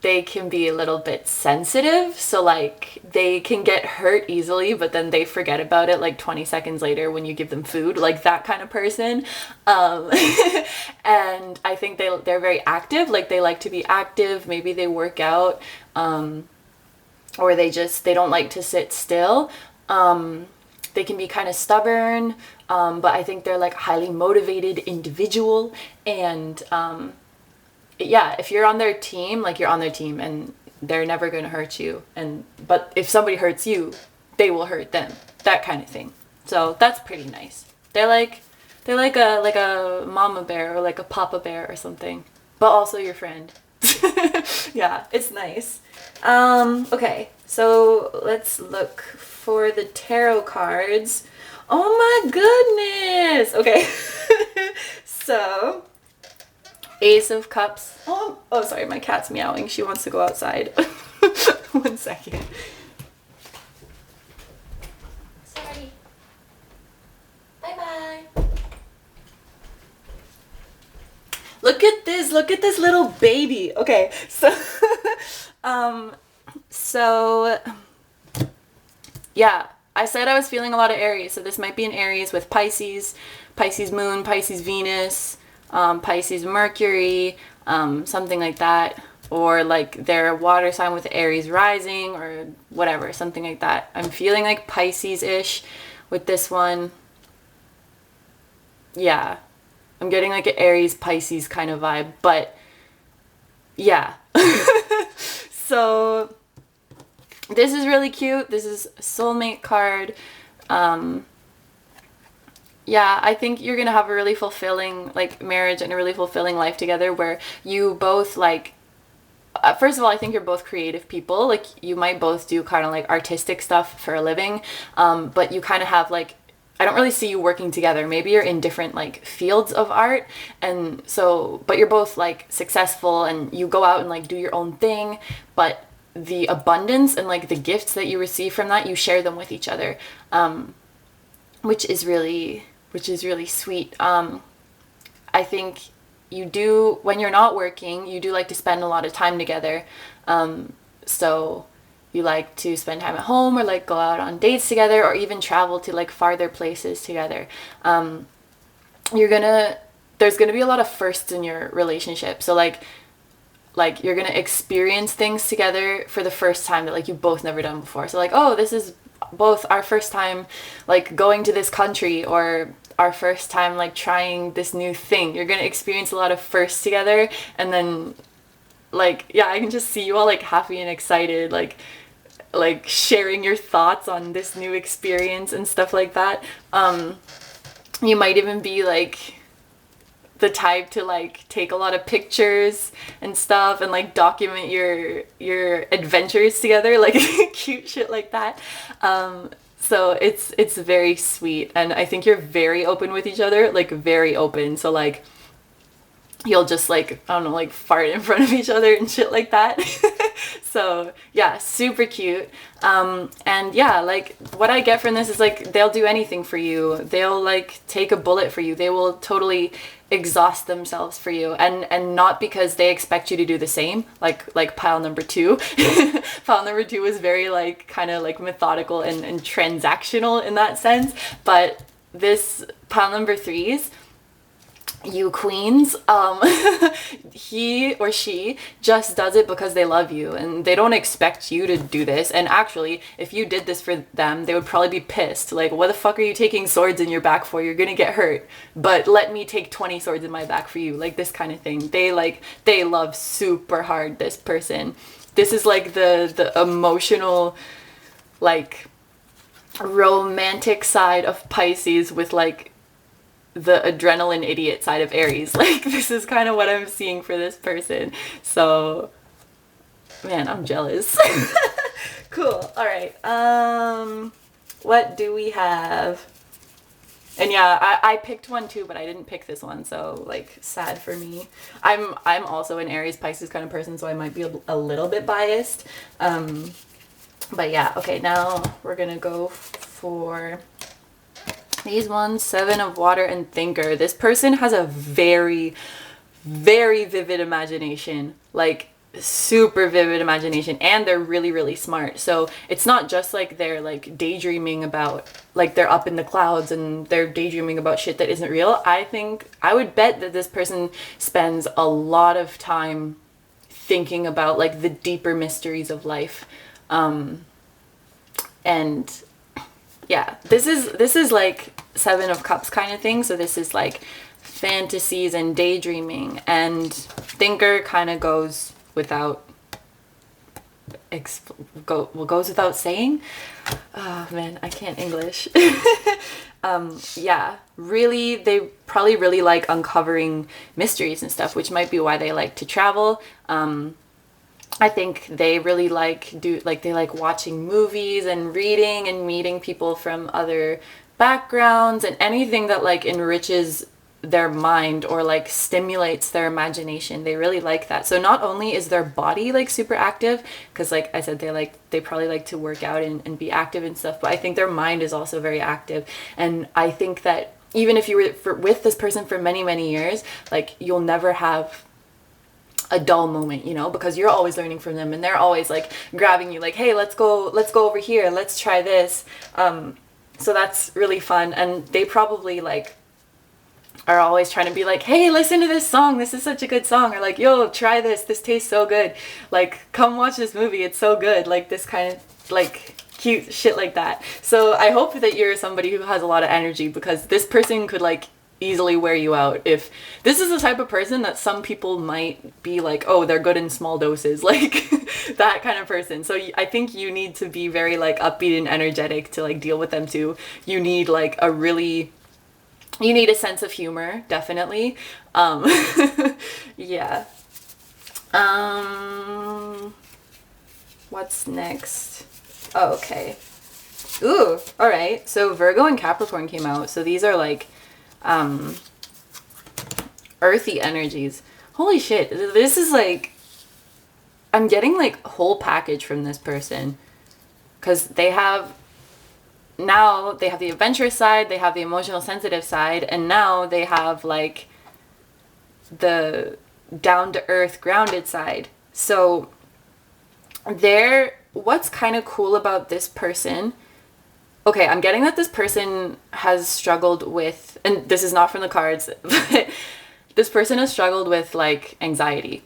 They can be a little bit sensitive. So like they can get hurt easily, but then they forget about it like 20 seconds later when you give them food, like that kind of person. And I think they're very active. Like they like to be active. Maybe they work out, or they don't like to sit still. They can be kind of stubborn, but I think they're like a highly motivated individual. And yeah, if you're on their team, like you're on their team and they're never going to hurt you. But if somebody hurts you, they will hurt them. That kind of thing. So that's pretty nice. They're like a mama bear or like a papa bear or something, but also your friend. Yeah, it's nice. Okay, so let's look for the tarot cards. Oh my goodness. Okay. So Ace of Cups. Oh, sorry, my cat's meowing. She wants to go outside. 1 second. Sorry. Bye-bye. Look at this little baby. Okay, so so yeah, I said I was feeling a lot of Aries, so this might be an Aries with Pisces moon, Pisces Venus, Pisces Mercury, something like that, or like their water sign with Aries rising or whatever, something like that. I'm feeling like Pisces-ish with this one. Yeah, I'm getting like an Aries Pisces kind of vibe, but yeah. So this is really cute. This is a soulmate card. Yeah, I think you're gonna have a really fulfilling like marriage and a really fulfilling life together where you both like, first of all, I think you're both creative people. Like you might both do kind of like artistic stuff for a living, but you kind of have like, I don't really see you working together. Maybe you're in different like fields of art, and so, but you're both like successful and you go out and like do your own thing, but the abundance and like the gifts that you receive from that, you share them with each other, which is really sweet. I think you do, when you're not working, you do like to spend a lot of time together. So you like to spend time at home or like go out on dates together or even travel to like farther places together. There's gonna be a lot of firsts in your relationship. So like you're gonna experience things together for the first time that like you've both never done before. So like, oh, this is both our first time like going to this country, or our first time like trying this new thing. You're gonna experience a lot of firsts together, and then like, yeah, I can just see you all like happy and excited, like sharing your thoughts on this new experience and stuff like that. You might even be like the type to like take a lot of pictures and stuff and like document your adventures together, like cute shit like that. So it's very sweet, and I think you're very open with each other, like very open. So like you'll just like, I don't know, like fart in front of each other and shit like that. So yeah, super cute. And yeah, like what I get from this is like they'll do anything for you. They'll like take a bullet for you. They will totally exhaust themselves for you, and not because they expect you to do the same, like pile number 2. Pile number 2 was very like kind of like methodical and transactional in that sense, but this pile number 3's, you queens, he or she just does it because they love you and they don't expect you to do this. And actually, if you did this for them, they would probably be pissed. Like, what the fuck are you taking swords in your back for? You're gonna get hurt. But let me take 20 swords in my back for you. Like, this kind of thing. They love super hard, this person. This is like the emotional, like, romantic side of Pisces with like the adrenaline idiot side of Aries. Like, this is kind of what I'm seeing for this person. So, man, I'm jealous. Cool. All right. What do we have? And yeah, I picked one too, but I didn't pick this one, so like, sad for me. I'm also an Aries Pisces kind of person, so I might be a little bit biased. But yeah, okay, now we're gonna go for these ones. Seven of Water and Thinker. This person has a very, very vivid imagination, like super vivid imagination, and they're really, really smart. So it's not just like they're like daydreaming about, like they're up in the clouds and they're daydreaming about shit that isn't real. I would bet that this person spends a lot of time thinking about like the deeper mysteries of life. And yeah, this is like Seven of Cups kind of thing. So this is like fantasies and daydreaming, and Thinker kind of goes without goes without saying. Oh man, I can't English. Yeah, really, they probably really like uncovering mysteries and stuff, which might be why they like to travel. I think they really they like watching movies and reading and meeting people from other backgrounds, and anything that like enriches their mind or like stimulates their imagination. They really like that. So not only is their body like super active, because like I said, they probably like to work out and be active and stuff, but I think their mind is also very active. And I think that even if you were with this person for many, many years, like you'll never have a dull moment, you know, because you're always learning from them, and they're always like grabbing you like, hey, let's go over here, let's try this. So that's really fun. And they probably like are always trying to be like, hey, listen to this song, this is such a good song, or like, yo, try this tastes so good, like come watch this movie, it's so good, like this kind of like cute shit like that. So I hope that you're somebody who has a lot of energy, because this person could like easily wear you out. If this is the type of person that some people might be like, oh, they're good in small doses, like that kind of person. So I think you need to be very like upbeat and energetic to like deal with them too. You need like you need a sense of humor, definitely. Yeah. What's next? Oh, okay. Ooh, all right. So Virgo and Capricorn came out. So these are like earthy energies. Holy shit. This is like, I'm getting like a whole package from this person, because now they have the adventurous side, they have the emotional sensitive side, and now they have like the down to earth grounded side. So what's kind of cool about this person, okay, I'm getting that this person has struggled with, and this is not from the cards, but this person has struggled with like anxiety.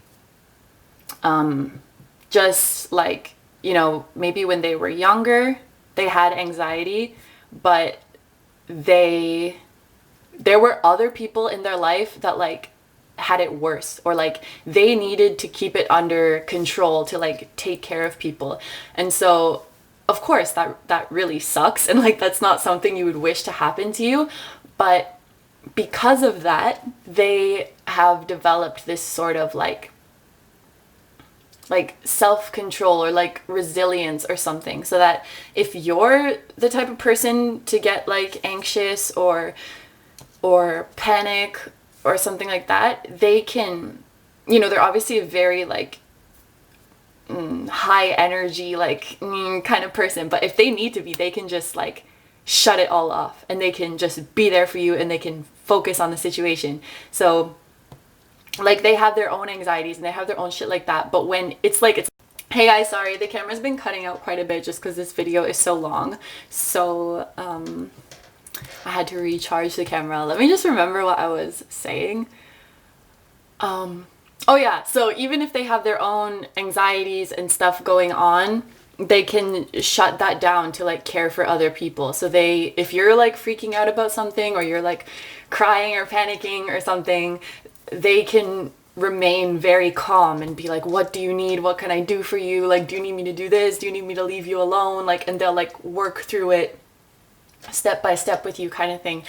Just like, you know, maybe when they were younger, they had anxiety, but there were other people in their life that like had it worse, or like they needed to keep it under control to like take care of people. And so of course that really sucks, and like that's not something you would wish to happen to you, but because of that, they have developed this sort of like self-control or like resilience or something, so that if you're the type of person to get like anxious or panic or something like that, they can, you know, they're obviously a very like high energy like kind of person, but if they need to be, they can just like shut it all off, and they can just be there for you, and they can focus on the situation. So like they have their own anxieties and they have their own shit like that, but when it's hey guys, sorry, the camera's been cutting out quite a bit just because this video is so long, so I had to recharge the camera. Let me just remember what I was saying. Oh yeah, so even if they have their own anxieties and stuff going on, they can shut that down to like care for other people. So if you're like freaking out about something, or you're like crying or panicking or something, they can remain very calm and be like, what do you need? What can I do for you? Like, do you need me to do this? Do you need me to leave you alone? Like, and they'll like work through it step by step with you, kind of thing.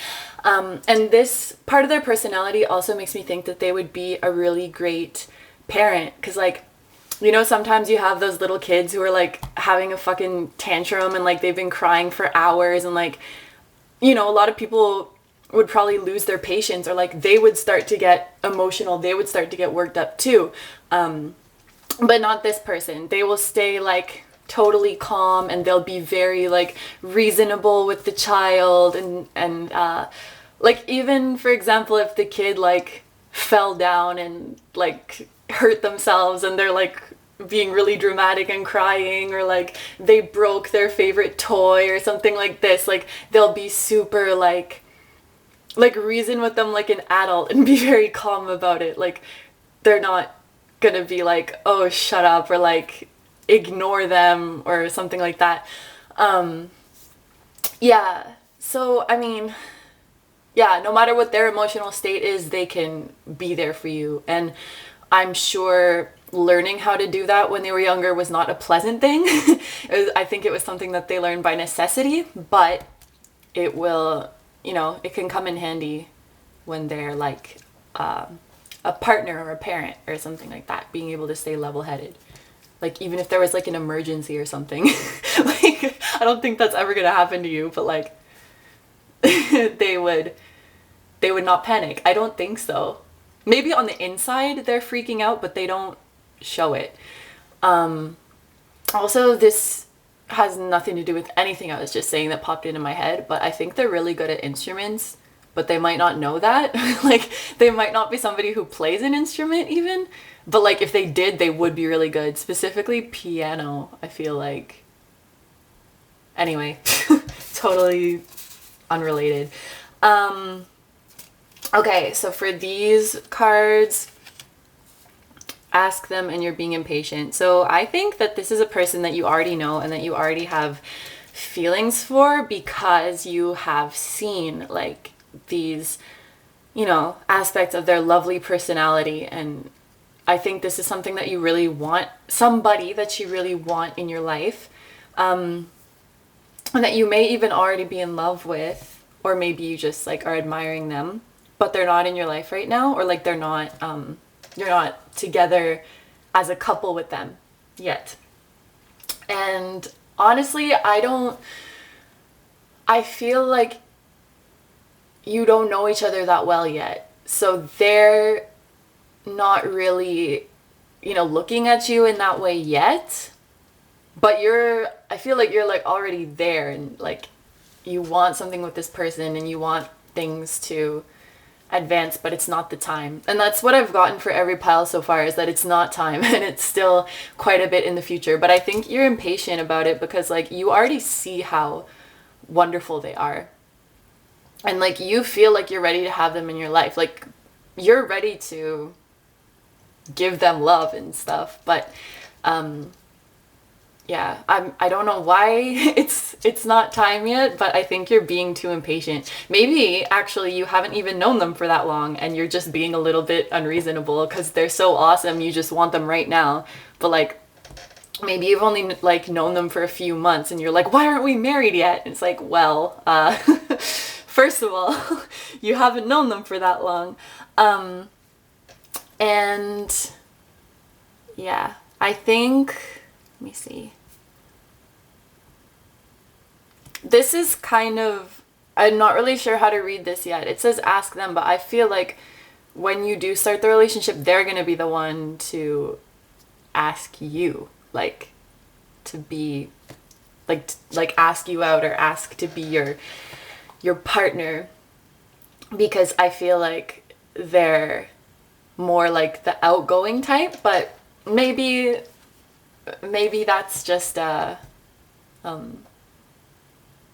And this part of their personality also makes me think that they would be a really great parent, because like, you know, sometimes you have those little kids who are like having a fucking tantrum and like they've been crying for hours, and like, you know, a lot of people would probably lose their patience, or like they would start to get emotional, they would start to get worked up too. But not this person. They will stay like totally calm, and they'll be very like reasonable with the child, and like, even for example, if the kid like fell down and like hurt themselves, and they're like being really dramatic and crying, or like they broke their favorite toy or something like this, like they'll be super like reason with them like an adult and be very calm about it. Like, they're not gonna be like, oh, shut up, or like ignore them or something like that. Yeah, so I mean, yeah, no matter what their emotional state is, they can be there for you. And I'm sure learning how to do that when they were younger was not a pleasant thing. I think it was something that they learned by necessity, but it will, you know, it can come in handy when they're like a partner or a parent or something like that, being able to stay level-headed. Like, even if there was like an emergency or something, like, I don't think that's ever gonna happen to you, but like, they would not panic. I don't think so. Maybe on the inside they're freaking out, but they don't show it. Also, this has nothing to do with anything I was just saying that popped into my head, but I think they're really good at instruments, but they might not know that. Like, they might not be somebody who plays an instrument even, but like if they did, they would be really good. Specifically piano, I feel like. Anyway, totally unrelated. Okay, so for these cards, ask them and you're being impatient. So I think that this is a person that you already know and that you already have feelings for, because you have seen like these, you know, aspects of their lovely personality. And I think this is something that you really want, somebody that you really want in your life, and that you may even already be in love with, or maybe you just like are admiring them, but they're not in your life right now, or like they're not, you're not together as a couple with them yet. And honestly, I feel like you don't know each other that well yet. So they're not really, you know, looking at you in that way yet. But I feel like you're like already there, and like you want something with this person and you want things to advance, but it's not the time. And that's what I've gotten for every pile so far, is that it's not time, and it's still quite a bit in the future. But I think you're impatient about it because like you already see how wonderful they are, and like you feel like you're ready to have them in your life. Like, you're ready to give them love and stuff. But yeah, I don't know why it's not time yet, but I think you're being too impatient. Maybe actually you haven't even known them for that long, and you're just being a little bit unreasonable because they're so awesome, you just want them right now. But like, maybe you've only like known them for a few months and you're like, why aren't we married yet? And it's like, well, first of all, you haven't known them for that long. And yeah, I think, let me see. This is kind of, I'm not really sure how to read this yet. It says ask them, but I feel like when you do start the relationship, they're going to be the one to ask you, like, to be, like ask you out or ask to be your partner, because I feel like they're more like the outgoing type, but maybe that's just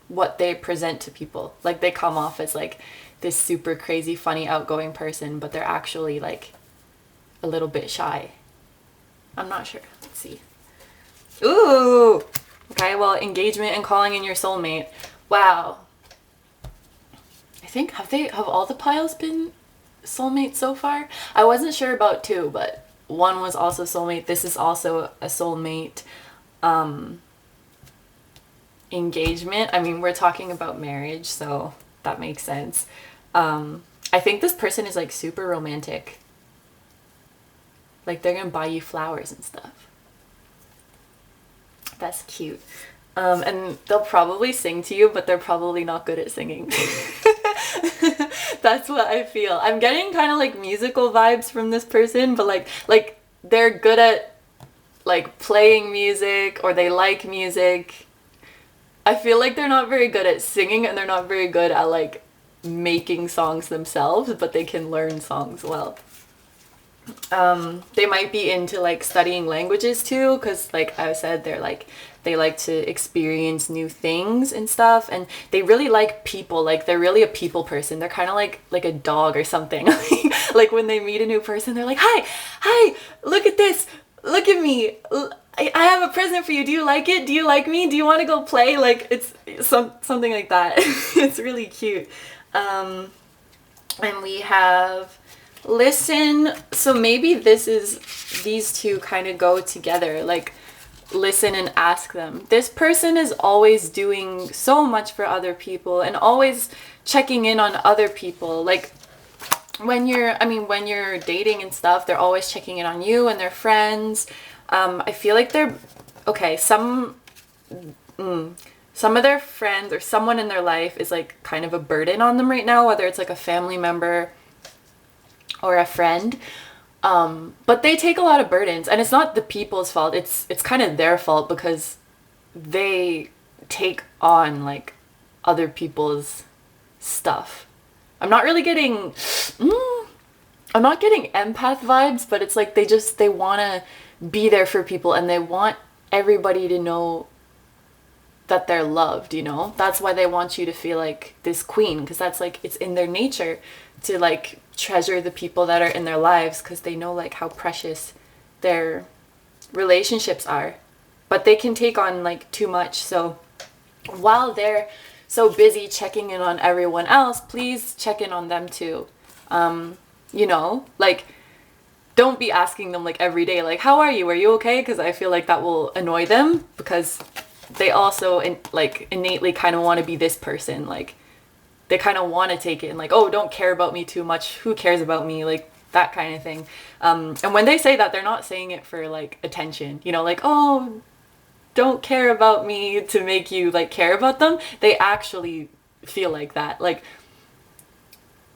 what they present to people. Like they come off as like this super crazy, funny, outgoing person, but they're actually like a little bit shy. I'm not sure. Let's see. Ooh! Okay, well, engagement and calling in your soulmate. Wow. I think, have all the piles been soulmates so far? I wasn't sure about 2, but 1 was also soulmate. This is also a soulmate. Engagement. I mean, we're talking about marriage, so that makes sense. I think this person is like super romantic. Like they're gonna buy you flowers and stuff. That's cute. And they'll probably sing to you, but they're probably not good at singing. That's what I feel. I'm getting kind of like musical vibes from this person, but like they're good at like playing music, or they like music. I feel like they're not very good at singing, and they're not very good at like making songs themselves, but they can learn songs well. They might be into like studying languages too, because like I said, they like to experience new things and stuff, and they really like people. Like they're really a people person. They're kind of like a dog or something. Like when they meet a new person, they're like, hi, look at this, look at me, I have a present for you, do you like it, do you like me, do you want to go play? Like it's something like that. It's really cute. And we have listen. So maybe these two kind of go together, like listen and ask them. This person is always doing so much for other people and always checking in on other people. Like when you're dating and stuff, they're always checking in on you and their friends. I feel like they're okay. Some of their friends or someone in their life is like kind of a burden on them right now, whether it's like a family member or a friend. But they take a lot of burdens, and it's not the people's fault. It's kind of their fault, because they take on like other people's stuff. I'm not getting empath vibes, but it's like they want to be there for people, and they want everybody to know that they're loved, you know? That's why they want you to feel like this queen, because that's like, it's in their nature to like treasure the people that are in their lives, because they know like how precious their relationships are. But they can take on like too much. So while they're so busy checking in on everyone else, please check in on them too. You know, like don't be asking them like every day, like, how are you? Are you okay? Because I feel like that will annoy them, because they also innately kind of want to be this person. Like they kind of want to take it and like, oh, don't care about me too much. Who cares about me? Like that kind of thing. And when they say that, they're not saying it for like attention, you know, like, oh, don't care about me to make you like care about them. They actually feel like that. Like,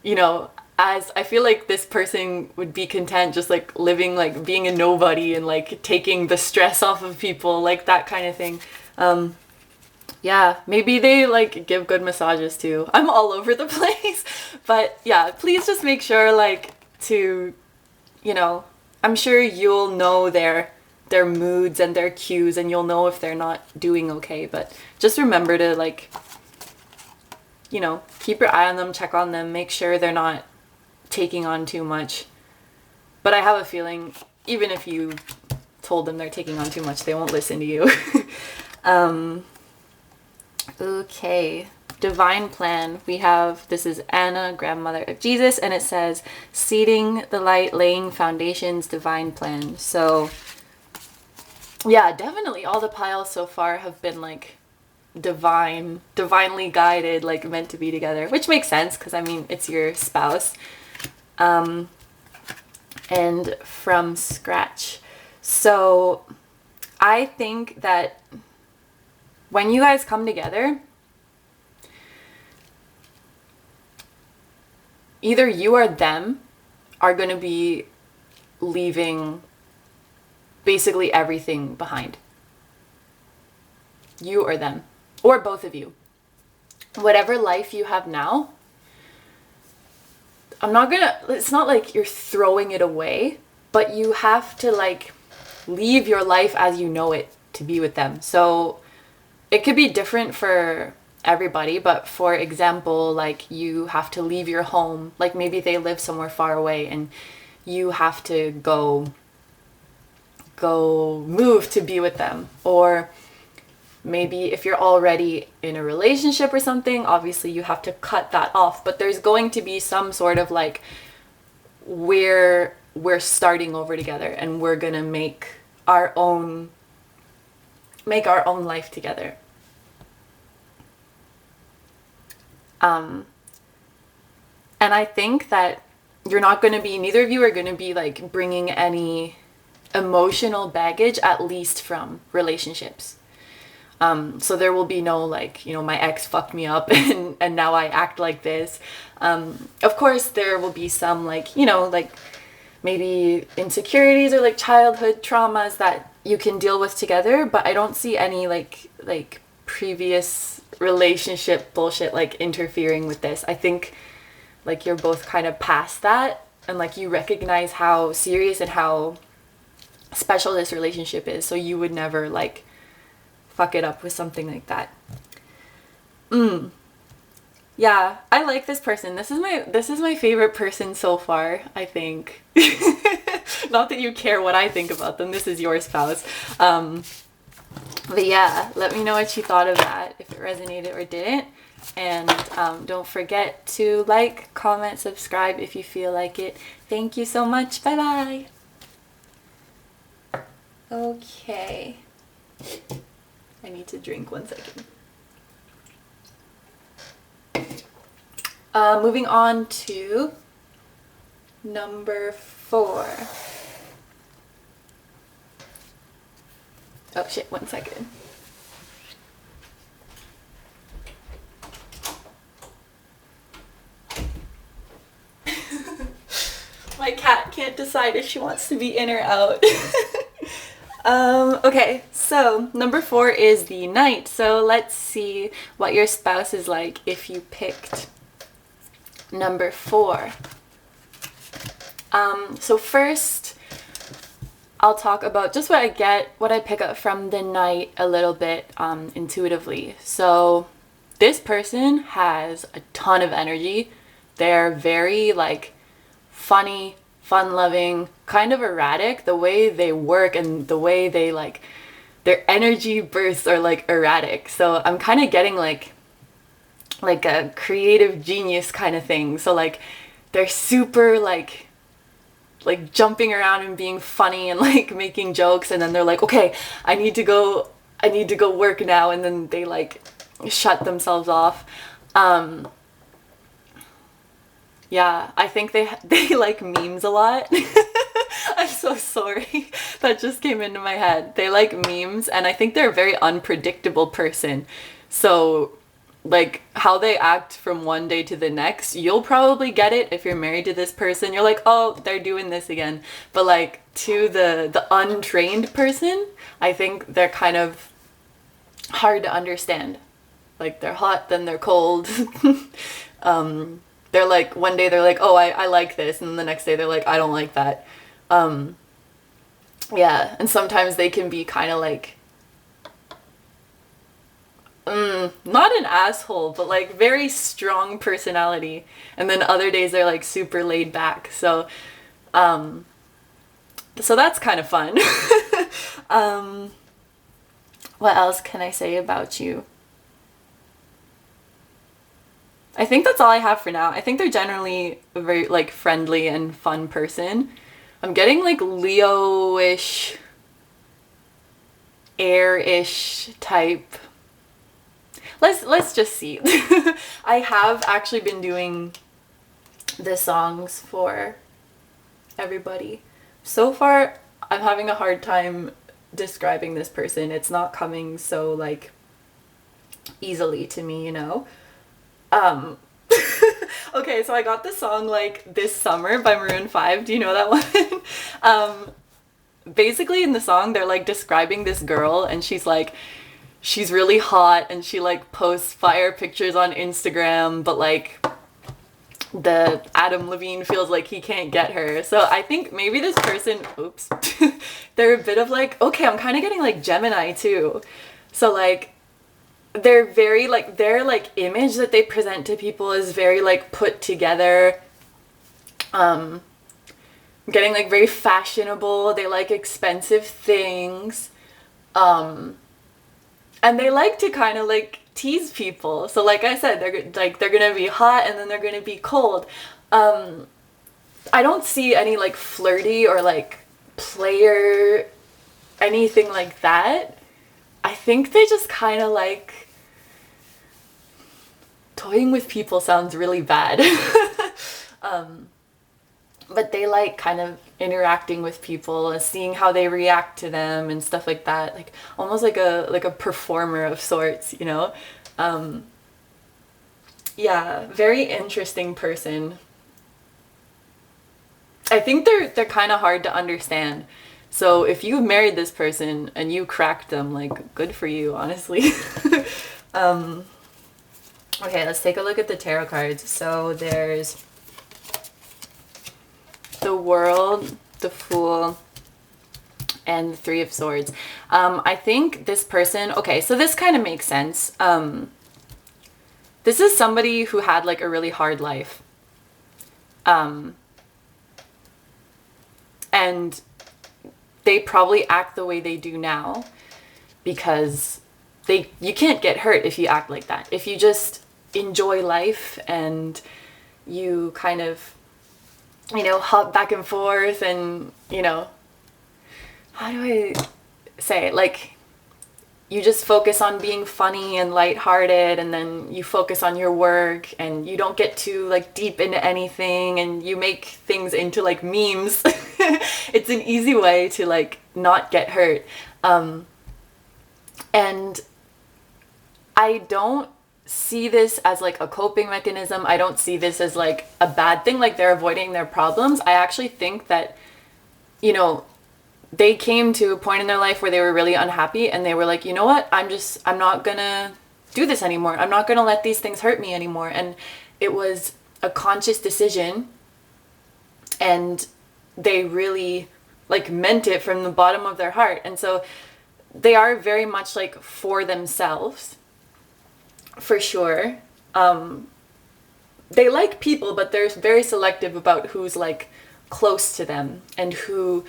you know, as I feel like this person would be content just like living, like being a nobody and like taking the stress off of people, like that kind of thing. Yeah, maybe they like give good massages too. I'm all over the place, but yeah, please just make sure like to, you know, I'm sure you'll know their moods and their cues, and you'll know if they're not doing okay, but just remember to like, you know, keep your eye on them, check on them, make sure they're not taking on too much. But I have a feeling even if you told them they're taking on too much, they won't listen to you. Okay, divine plan. We have, this is Anna, grandmother of Jesus, and it says seeding the light, laying foundations, divine plan. So yeah, definitely all the piles so far have been like divinely guided, like meant to be together, which makes sense because I mean it's your spouse. And from scratch. So I think that when you guys come together, either you or them are going to be leaving basically everything behind. You or them, or both of you. Whatever life you have now, it's not like you're throwing it away, but you have to like leave your life as you know it to be with them. So it could be different for everybody, but for example, like you have to leave your home, like maybe they live somewhere far away and you have to go move to be with them. Or maybe if you're already in a relationship or something, obviously you have to cut that off, but there's going to be some sort of like we're starting over together and we're gonna make our own life together. And I think that neither of you are going to be like bringing any emotional baggage, at least from relationships. So there will be no like, my ex fucked me up and now I act like this. Of course, there will be some like, like maybe insecurities or like childhood traumas that you can deal with together, but I don't see any like previous relationship bullshit like interfering with this. I think like you're both kind of past that, and like you recognize how serious and how special this relationship is, so you would never like fuck it up with something like that. Yeah, I like this person. This is my favorite person so far, I think. Not that you care what I think about them, this is your spouse. But yeah, let me know what you thought of that, if it resonated or didn't. And don't forget to like, comment, subscribe if you feel like it. Thank you so much. Bye bye. Okay. I need to drink 1 second. Moving on to number 4. Oh shit, 1 second. My cat can't decide if she wants to be in or out. Okay, so number 4 is the night. So let's see what your spouse is like if you picked number 4. So first, I'll talk about just what I pick up from the night a little bit intuitively. So this person has a ton of energy. They're very like funny, fun-loving, kind of erratic. The way they work and the way they like, their energy bursts are like erratic. So I'm kind of getting like a creative genius kind of thing. So like they're super like jumping around and being funny and like making jokes, and then they're like, okay, I need to go work now, and then they like shut themselves off. Yeah, I think they like memes a lot. I'm so sorry. That just came into my head. They like memes, and I think they're a very unpredictable person. So like how they act from one day to the next, you'll probably get it if you're married to this person. You're like, oh, they're doing this again. But like to the untrained person, I think they're kind of hard to understand. Like they're hot, then they're cold. They're like, one day they're like, oh, I like this, and the next day they're like, I don't like that. Yeah, and sometimes they can be kind of like, not an asshole, but like very strong personality. And then other days they're like super laid back. So that's kind of fun. What else can I say about you? I think that's all I have for now. I think they're generally a very like friendly and fun person. I'm getting like Leo-ish, air-ish type. Let's just see. I have actually been doing the songs for everybody. So far, I'm having a hard time describing this person. It's not coming so like easily to me, you know? Okay, so I got the song like This Summer by Maroon 5. Do you know that one? Basically in the song they're like describing this girl, and she's really hot and she like posts fire pictures on Instagram, but like the Adam Levine feels like he can't get her. So I think maybe this person, oops, they're a bit of like, okay, I'm kind of getting like Gemini too. So like they're very like, their like image that they present to people is very like put together, getting like very fashionable. They like expensive things, and they like to kind of like tease people. So like I said, they're gonna be hot and then they're gonna be cold. I don't see any like flirty or like player anything like that. I think they just kind of like toying with people sounds really bad. But they like kind of interacting with people and seeing how they react to them and stuff like that, like almost like a performer of sorts, you know. Yeah, very interesting person. I think they're kind of hard to understand. So if you married this person and you cracked them, like, good for you, honestly. Okay, let's take a look at the tarot cards. So there's the World, the Fool, and the Three of Swords. I think this person, okay, so this kind of makes sense. This is somebody who had like a really hard life. And they probably act the way they do now because you can't get hurt if you act like that. If you just enjoy life and you kind of, you know, hop back and forth and, you know, how do I say it? Like, you just focus on being funny and lighthearted, and then you focus on your work and you don't get too like deep into anything, and you make things into like memes. It's an easy way to like not get hurt. And I don't see this as like a coping mechanism. I don't see this as like a bad thing, like they're avoiding their problems. I actually think that, you know, they came to a point in their life where they were really unhappy and they were like, you know what, I'm not gonna do this anymore. I'm not gonna let these things hurt me anymore. And it was a conscious decision, and they really like meant it from the bottom of their heart. And so they are very much like for themselves, for sure. They like people, but they're very selective about who's like close to them and who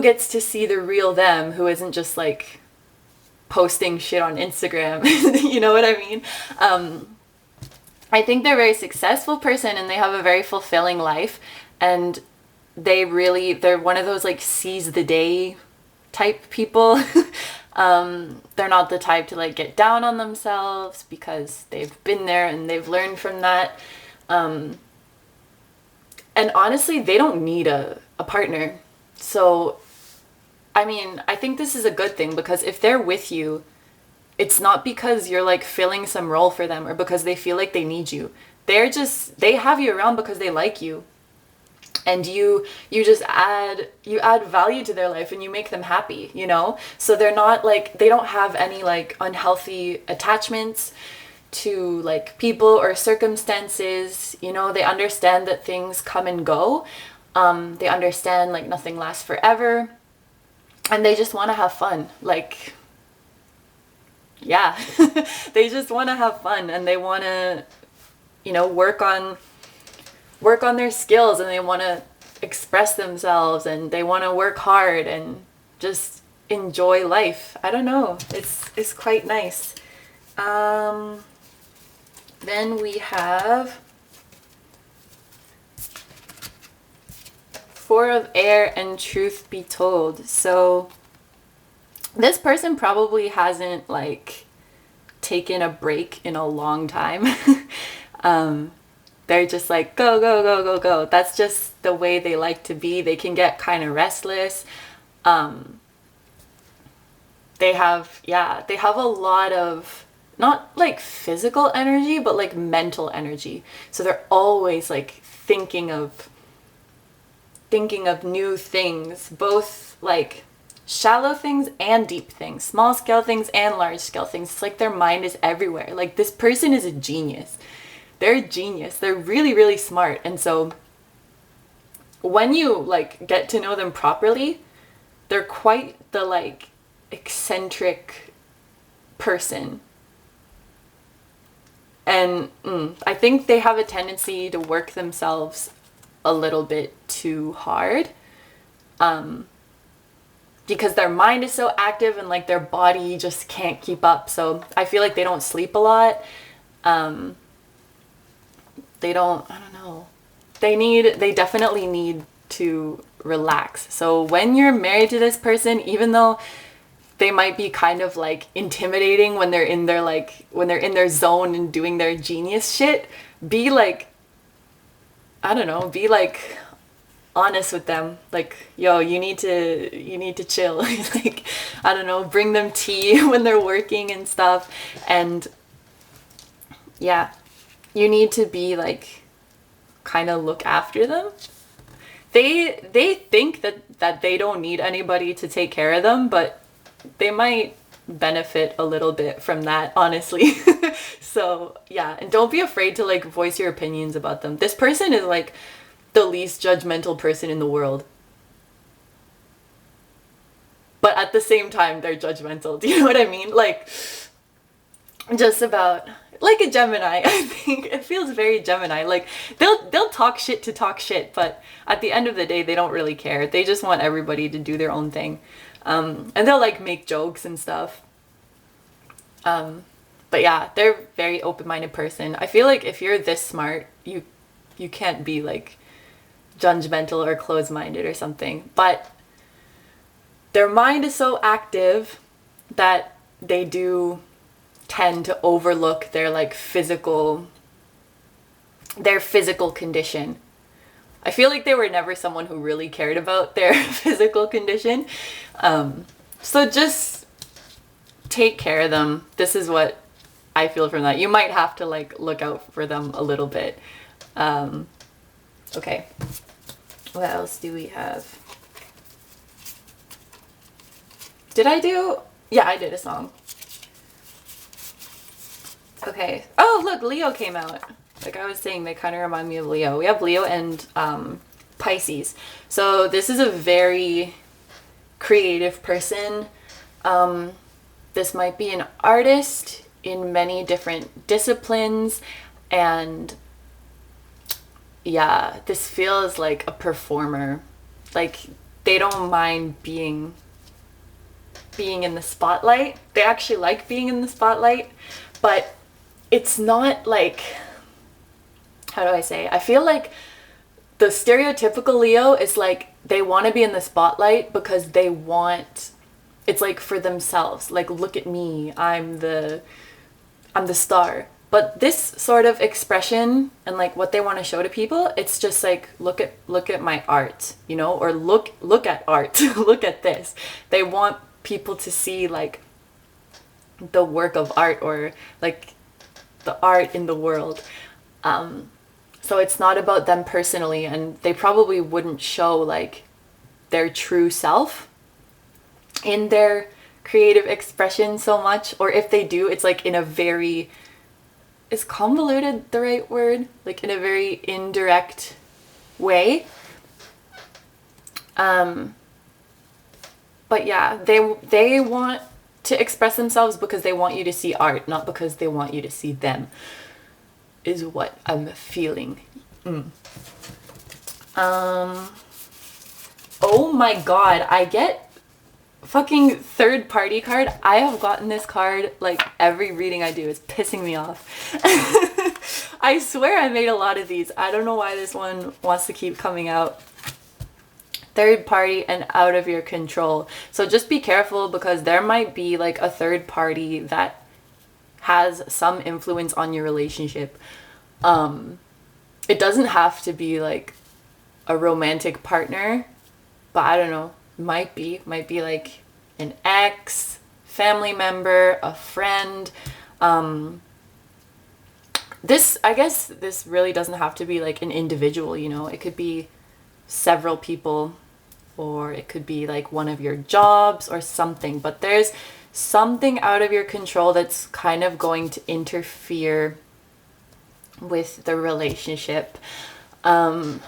gets to see the real them, who isn't just like posting shit on Instagram. You know what I mean? I think they're a very successful person and they have a very fulfilling life, and they're one of those like seize the day type people. They're not the type to like get down on themselves because they've been there and they've learned from that. And honestly, they don't need a partner. So, I mean, I think this is a good thing, because if they're with you, it's not because you're like filling some role for them or because they feel like they need you. They have you around because they like you. And you add value to their life and you make them happy, you know? So they're not like, they don't have any like unhealthy attachments to like people or circumstances, you know? They understand that things come and go. They understand like nothing lasts forever, and they just want to have fun. Like, yeah, they just want to have fun, and they want to, you know, work on their skills, and they want to express themselves, and they want to work hard and just enjoy life. I don't know. It's quite nice. Then we have Four of Air and Truth Be Told. So this person probably hasn't like taken a break in a long time. They're just like go, go, go, go, go. That's just the way they like to be. They can get kind of restless. They have a lot of, not like physical energy, but like mental energy. So they're always like thinking of new things, both like shallow things and deep things, small scale things and large scale things. It's like their mind is everywhere. Like, this person is a genius. They're a genius. They're really, really smart. And so when you like get to know them properly, they're quite the like eccentric person. And I think they have a tendency to work themselves a little bit too hard. Because their mind is so active and like their body just can't keep up. So I feel like they don't sleep a lot. They don't, I don't know. They definitely need to relax. So when you're married to this person, even though they might be kind of like intimidating when they're in their zone and doing their genius shit, be like, I don't know, be like honest with them. Like, yo, you need to chill. Like, I don't know, bring them tea when they're working and stuff. And yeah, you need to be like, kind of look after them. They think that they don't need anybody to take care of them, but they might benefit a little bit from that, honestly. So yeah, and don't be afraid to like voice your opinions about them. This person is like the least judgmental person in the world, but at the same time they're judgmental. Do you know what I mean? Like, just about like a Gemini. I think it feels very Gemini. Like they'll talk shit to talk shit, but at the end of the day they don't really care. They just want everybody to do their own thing. And they'll like make jokes and stuff. But yeah, they're a very open-minded person. I feel like if you're this smart, you can't be like judgmental or closed-minded or something. But their mind is so active that they do tend to overlook their like physical condition. I feel like they were never someone who really cared about their physical condition. So just take care of them. This is what I feel from that. You might have to like look out for them a little bit. Okay. What else do we have? Yeah, I did a song. Okay. Oh, look, Leo came out. Like I was saying, they kind of remind me of Leo. We have Leo and Pisces. So this is a very creative person. This might be an artist in many different disciplines. And yeah, this feels like a performer. Like they don't mind being in the spotlight. They actually like being in the spotlight, but it's not like, how do I say? I feel like the stereotypical Leo is like they want to be in the spotlight because it's like for themselves. Like, look at me, I'm the star. But this sort of expression and like what they want to show to people, it's just like look at my art, you know, or look at art. Look at this. They want people to see like the work of art or like the art in the world. So it's not about them personally, and they probably wouldn't show like their true self in their creative expression so much, or if they do, it's like in a very, is convoluted the right word? Like in a very indirect way. But yeah, they want to express themselves because they want you to see art, not because they want you to see them, is what I'm feeling. Oh my god, I get fucking third party card. I have gotten this card like every reading I do. It's pissing me off. I swear I made a lot of these. I don't know why this one wants to keep coming out. Third party and out of your control. So just be careful, because there might be like a third party that has some influence on your relationship. It doesn't have to be like a romantic partner, but I don't know, might be like an ex, family member, a friend. I guess this really doesn't have to be like an individual, you know. It could be several people, or it could be like one of your jobs or something, but there's something out of your control that's kind of going to interfere with the relationship. I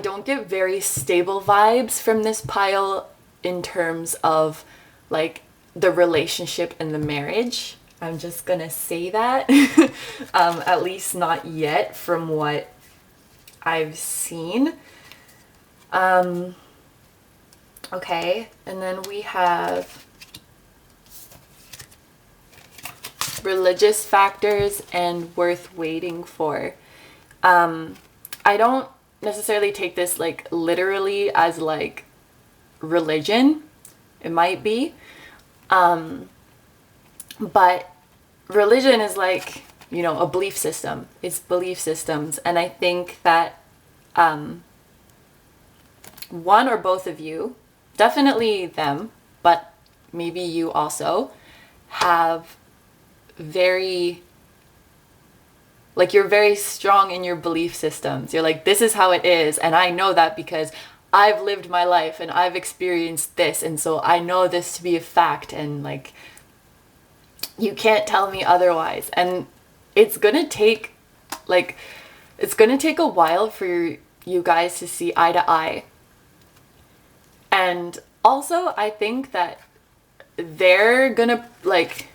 don't get very stable vibes from this pile in terms of like the relationship and the marriage. I'm just gonna say that. At least not yet from what I've seen. Okay, and then we have religious factors and worth waiting for. I don't necessarily take this like literally as like religion. It might be. But religion is like, you know, a belief system. It's belief systems. And I think that one or both of you, definitely them, but maybe you also, have very, like, you're very strong in your belief systems. You're like, this is how it is. And I know that because I've lived my life and I've experienced this. And so I know this to be a fact. And like, you can't tell me otherwise. And it's gonna take a while for you guys to see eye to eye. And also, I think that they're gonna like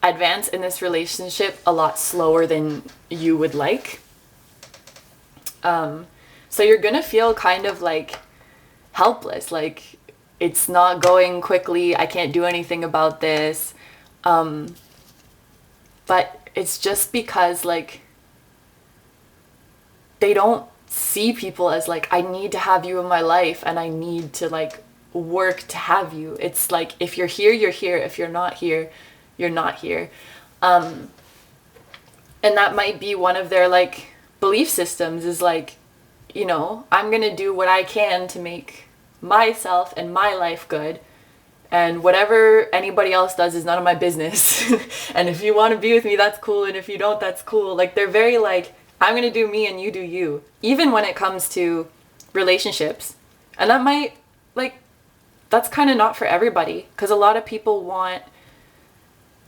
advance in this relationship a lot slower than you would like. So you're gonna feel kind of like helpless, like it's not going quickly, I can't do anything about this. But it's just because like they don't see people as like, I need to have you in my life and I need to like work to have you. It's like, if you're here, you're here. If you're not here, you're not here. And that might be one of their like belief systems is like, you know, I'm gonna do what I can to make myself and my life good. And whatever anybody else does is none of my business. And if you want to be with me, that's cool. And if you don't, that's cool. Like, they're very like, I'm going to do me and you do you. Even when it comes to relationships. And that might, like, that's kind of not for everybody. Because a lot of people want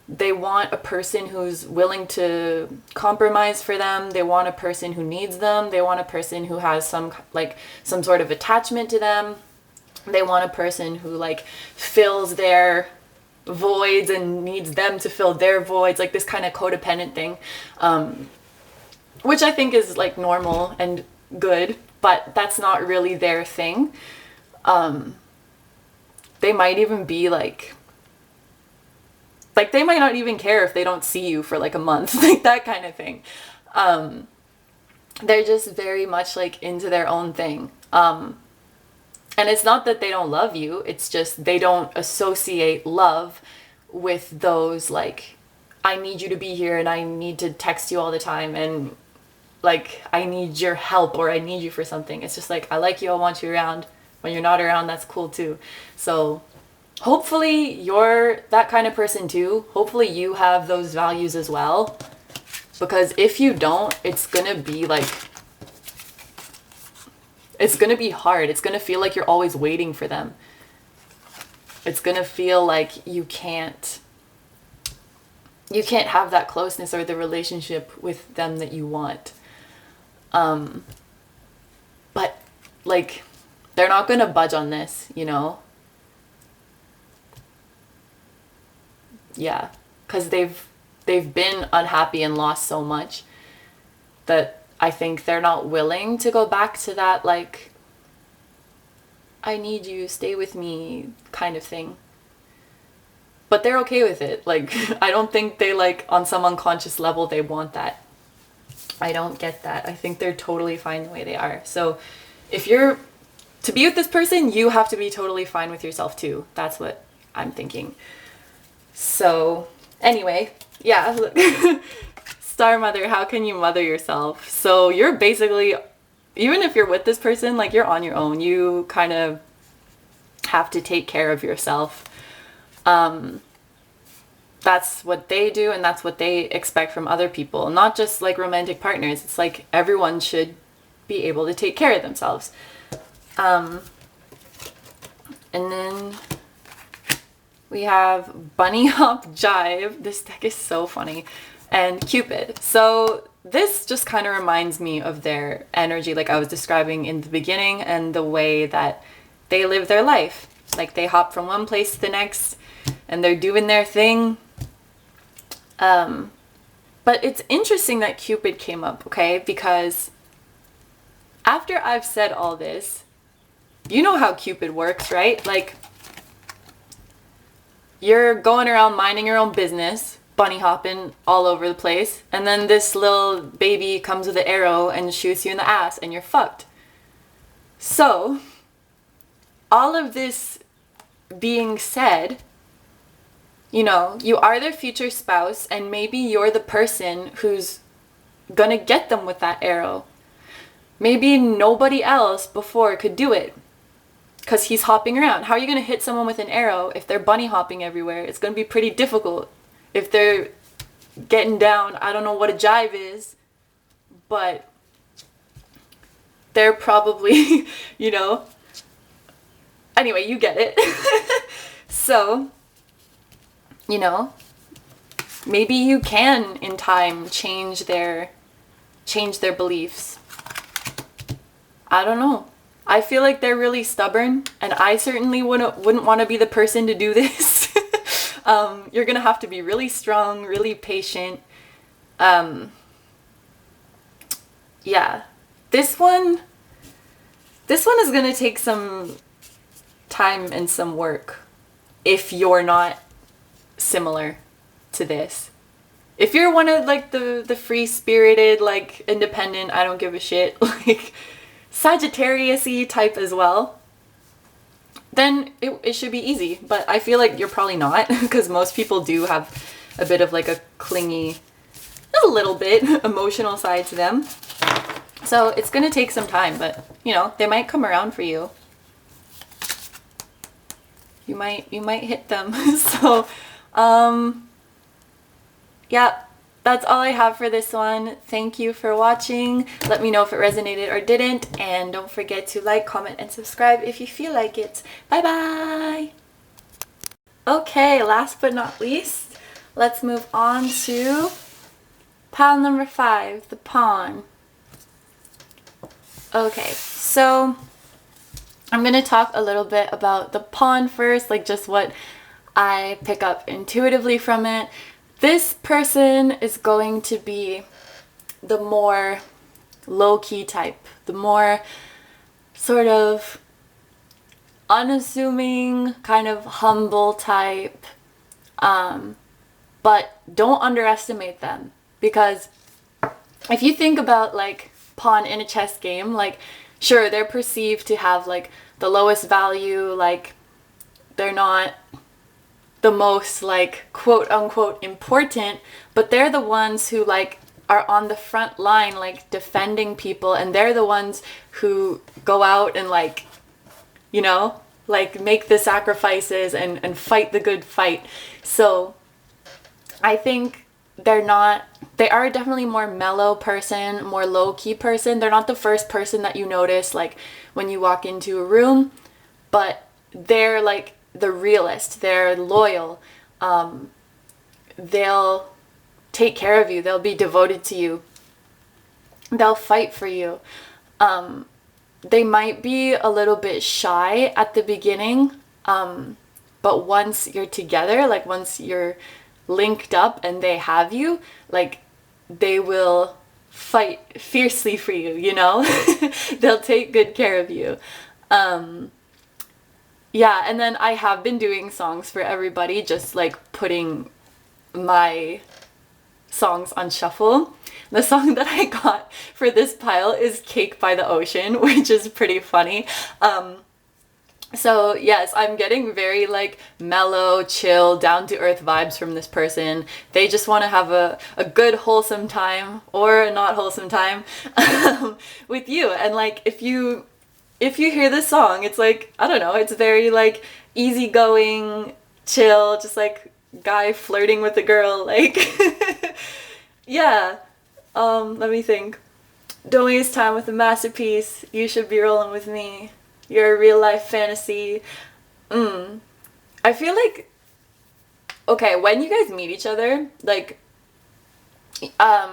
a person who's willing to compromise for them. They want a person who needs them. They want a person who has some sort of attachment to them. They want a person who like fills their voids and needs them to fill their voids, like this kind of codependent thing, which I think is like normal and good, but that's not really their thing. They might even be like they might not even care if they don't see you for like a month, like that kind of thing. They're just very much like into their own thing. And it's not that they don't love you, it's just they don't associate love with those, like, I need you to be here and I need to text you all the time and, like, I need your help or I need you for something. It's just like, I like you, I want you around. When you're not around, that's cool too. So hopefully you're that kind of person too. Hopefully you have those values as well. Because if you don't, it's gonna be like... it's going to be hard. It's going to feel like you're always waiting for them. It's going to feel like you can't have that closeness or the relationship with them that you want. But like, they're not going to budge on this, you know? Yeah. 'Cause they've been unhappy and lost so much that I think they're not willing to go back to that, like, I need you, stay with me kind of thing. But they're okay with it. Like, I don't think they, like, on some unconscious level, they want that. I don't get that. I think they're totally fine the way they are. So if you're to be with this person, you have to be totally fine with yourself too. That's what I'm thinking. So anyway, yeah. Star Mother, how can you mother yourself? So you're basically, even if you're with this person, like, you're on your own. You kind of have to take care of yourself. That's what they do and that's what they expect from other people. Not just like romantic partners. It's like everyone should be able to take care of themselves. And then we have Bunny Hop Jive. This deck is so funny. And Cupid. So this just kind of reminds me of their energy, like I was describing in the beginning, and the way that they live their life. Like, they hop from one place to the next and they're doing their thing. But it's interesting that Cupid came up, okay? Because after I've said all this, you know how Cupid works, right? Like, you're going around minding your own business, bunny hopping all over the place, and then this little baby comes with an arrow and shoots you in the ass, and you're fucked. So, all of this being said, you know, you are their future spouse, and maybe you're the person who's gonna get them with that arrow. Maybe nobody else before could do it because he's hopping around. How are you gonna hit someone with an arrow if they're bunny hopping everywhere? It's gonna be pretty difficult. If they're getting down, I don't know what a jive is, but they're probably, you know. Anyway, you get it. So, you know, maybe you can in time change their beliefs. I don't know. I feel like they're really stubborn, and I certainly wouldn't want to be the person to do this. You're gonna have to be really strong, really patient. Yeah, this one is gonna take some time and some work if you're not similar to this. If you're one of like the free-spirited, like independent, I don't give a shit, like Sagittarius-y type as well, then it should be easy. But I feel like you're probably not, because most people do have a bit of like a clingy, a little bit emotional side to them. So it's gonna take some time, but you know, they might come around for you. You might hit them. So, yeah, that's all I have for this one. Thank you for watching. Let me know if it resonated or didn't. And don't forget to like, comment, and subscribe if you feel like it. Bye-bye. Okay, last but not least, let's move on to pile number 5, the pawn. Okay, so I'm going to talk a little bit about the pawn first, like just what I pick up intuitively from it. This person is going to be the more low-key type, the more sort of unassuming, kind of humble type. But don't underestimate them, because if you think about like pawn in a chess game, like sure, they're perceived to have like the lowest value, like they're not the most like quote unquote important, but they're the ones who like are on the front line, like defending people, and they're the ones who go out and like, you know, like make the sacrifices and fight the good fight. So I think they are definitely more mellow person, more low-key person. They're not the first person that you notice like when you walk into a room, but they're like the realist. They're loyal. They'll take care of you. They'll be devoted to you. They'll fight for you. They might be a little bit shy at the beginning, but once you're together, like once you're linked up and they have you, like they will fight fiercely for you, you know? They'll take good care of you. Yeah, and then I have been doing songs for everybody, just like putting my songs on shuffle. The song that I got for this pile is Cake by the Ocean, which is pretty funny. So yes, I'm getting very like mellow, chill, down-to-earth vibes from this person. They just want to have a good wholesome time, or a not wholesome time, with you. And like if you hear this song, it's like, I don't know, it's very like easygoing, chill, just like guy flirting with a girl, like yeah. Let me think. Don't waste time with a masterpiece. You should be rolling with me. You're a real life fantasy. I feel like, okay, when you guys meet each other, like, I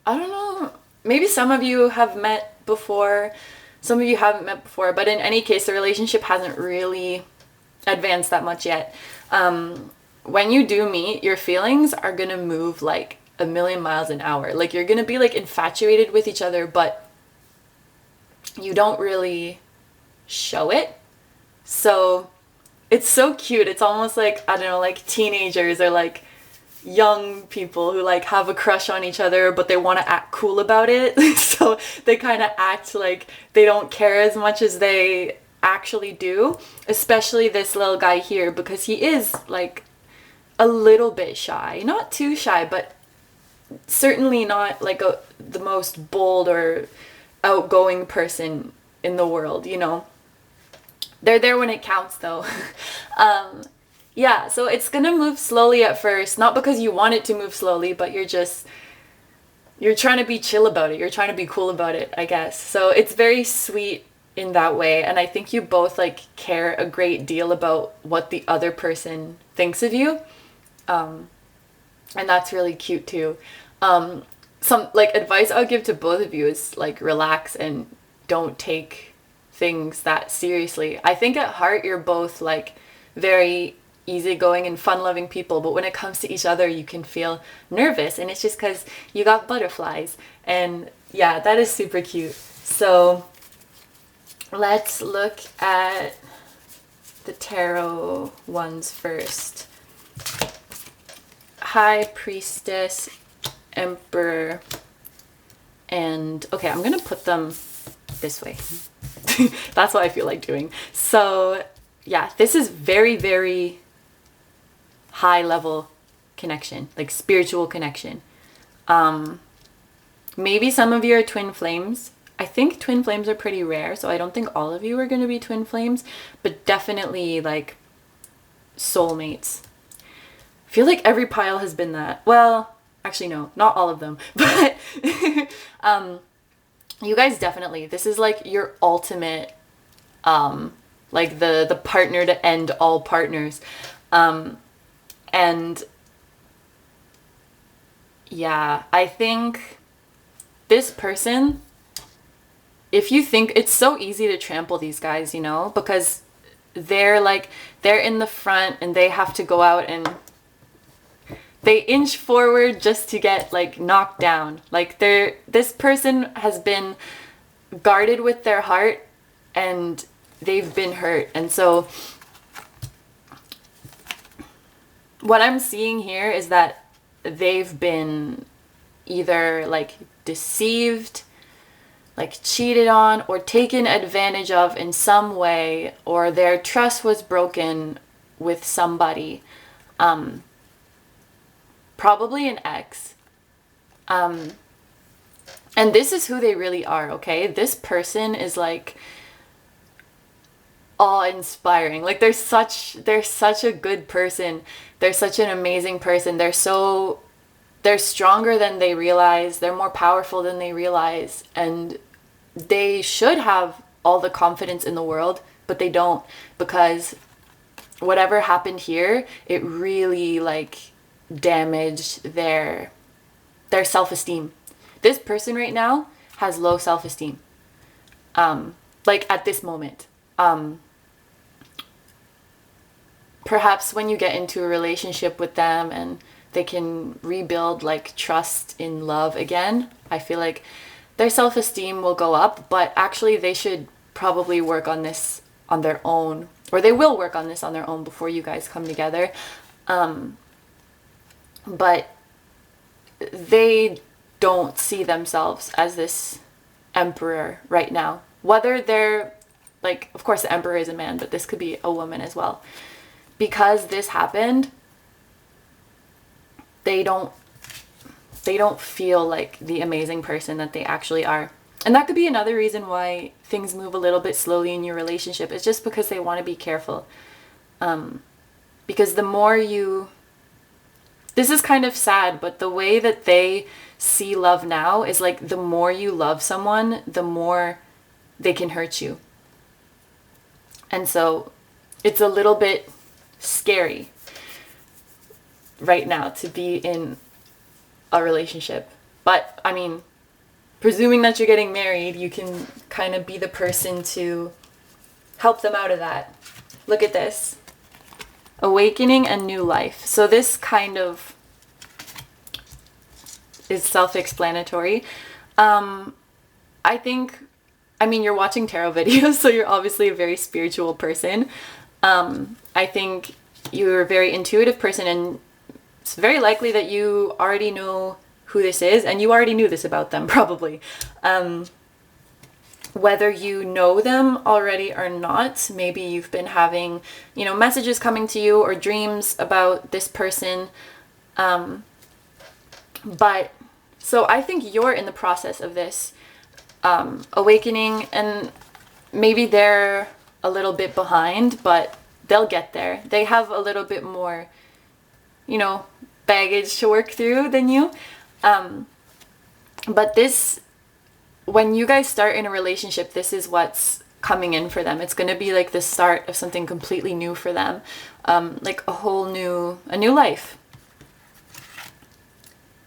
don't know, maybe some of you have met before, some of you haven't met before, but in any case, the relationship hasn't really advanced that much yet. when you do meet, your feelings are gonna move like a million miles an hour. Like you're gonna be like infatuated with each other, but you don't really show it. So it's so cute. It's almost like, I don't know, like teenagers or like young people who like have a crush on each other, but they want to act cool about it. So they kind of act like they don't care as much as they actually do. Especially this little guy here, because he is like a little bit shy. Not too shy, but certainly not like the most bold or outgoing person in the world, you know. They're there when it counts though. Yeah, so it's gonna move slowly at first, not because you want it to move slowly, but you're trying to be chill about it. You're trying to be cool about it, I guess. So it's very sweet in that way, and I think you both like care a great deal about what the other person thinks of you. And that's really cute too. Some like advice I would give to both of you is like relax and don't take things that seriously. I think at heart you're both like very easygoing and fun-loving people, but when it comes to each other you can feel nervous, and it's just because you got butterflies. And yeah, that is super cute. So let's look at the tarot ones first. High Priestess, Emperor, and okay, I'm gonna put them this way. That's what I feel like doing. So yeah, this is very, very high level connection, like spiritual connection. Maybe some of you are twin flames. I think twin flames are pretty rare, so I don't think all of you are going to be twin flames, but definitely like soulmates. I feel like every pile has been that. Well, actually no, not all of them, but you guys definitely, this is like your ultimate like the partner to end all partners. And yeah, I think this person, if you think, it's so easy to trample these guys, you know, because they're in the front and they have to go out and they inch forward just to get like knocked down. Like this person has been guarded with their heart and they've been hurt. And so what I'm seeing here is that they've been either like deceived, like cheated on, or taken advantage of in some way, or their trust was broken with somebody. Probably an ex. And this is who they really are, okay? This person is like awe-inspiring. Like they're such a good person. They're such an amazing person. They're stronger than they realize. They're more powerful than they realize. And they should have all the confidence in the world, but they don't, because whatever happened here, it really like damaged their self-esteem. This person right now has low self-esteem. Like at this moment. Perhaps when you get into a relationship with them and they can rebuild like trust in love again, I feel like their self-esteem will go up, but actually they should probably work on this on their own, or they will work on this on their own before you guys come together. But they don't see themselves as this emperor right now. Whether they're like, of course the emperor is a man, but this could be a woman as well. Because this happened, they don't feel like the amazing person that they actually are. And that could be another reason why things move a little bit slowly in your relationship. It's just because they want to be careful. Because the more you... This is kind of sad, but the way that they see love now is like the more you love someone, the more they can hurt you. And so it's a little bit scary right now to be in a relationship. But I mean, presuming that you're getting married, you can kind of be the person to help them out of that. Look at this. Awakening and new life. So this kind of is self-explanatory. I think, I mean, you're watching tarot videos, so you're obviously a very spiritual person. I think you're a very intuitive person, and it's very likely that you already know who this is, and you already knew this about them, probably. Whether you know them already or not, maybe you've been having, you know, messages coming to you or dreams about this person. But so I think you're in the process of this awakening, and maybe they're a little bit behind, but they'll get there. They have a little bit more, you know, baggage to work through than you. But this, when you guys start in a relationship, this is what's coming in for them. It's going to be like the start of something completely new for them. Like a new life.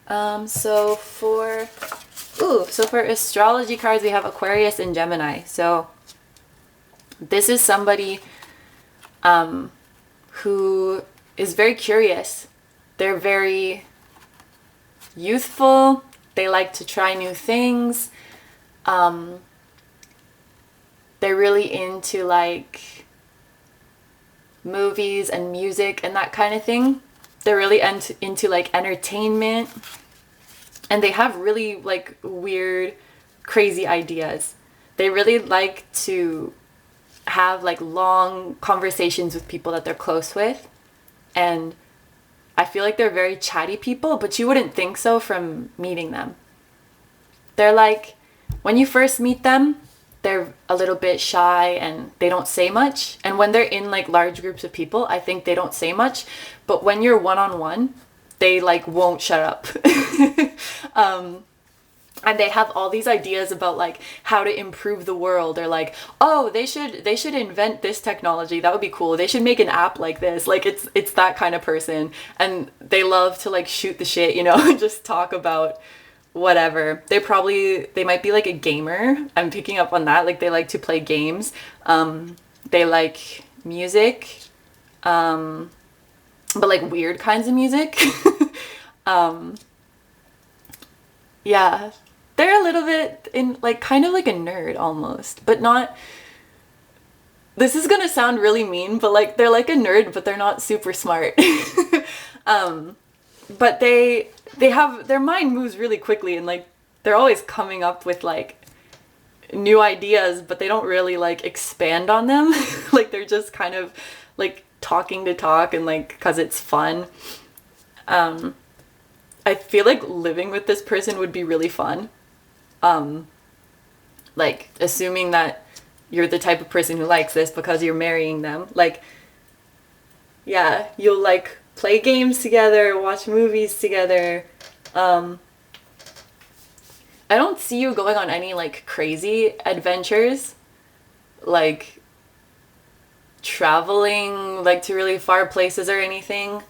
So for astrology cards, we have Aquarius and Gemini. So this is somebody who is very curious. They're very youthful. They like to try new things. They're really into like movies and music and that kind of thing. They're really into like entertainment, and they have really like weird, crazy ideas. They really like to have like long conversations with people that they're close with, and I feel like they're very chatty people, but you wouldn't think so from meeting them. They're like, when you first meet them, they're a little bit shy and they don't say much. And when they're in like large groups of people, I think they don't say much. But when you're one-on-one, they like won't shut up. And they have all these ideas about like how to improve the world. They're like, oh, they should invent this technology. That would be cool. They should make an app like this. Like it's that kind of person. And they love to like shoot the shit, you know, just talk about whatever. They might be like a gamer. I'm picking up on that. Like they like to play games. They like music. But like weird kinds of music. Yeah. They're a little bit in like kind of like a nerd almost, but not, this is gonna sound really mean, but like they're like a nerd, but they're not super smart. But they have, their mind moves really quickly, and like they're always coming up with like new ideas, but they don't really like expand on them. Like they're just kind of like talking to talk, and like because it's fun. I feel like living with this person would be really fun. Like assuming that you're the type of person who likes this because you're marrying them. Like, yeah, you'll like play games together, watch movies together. I don't see you going on any like crazy adventures, like traveling like to really far places or anything.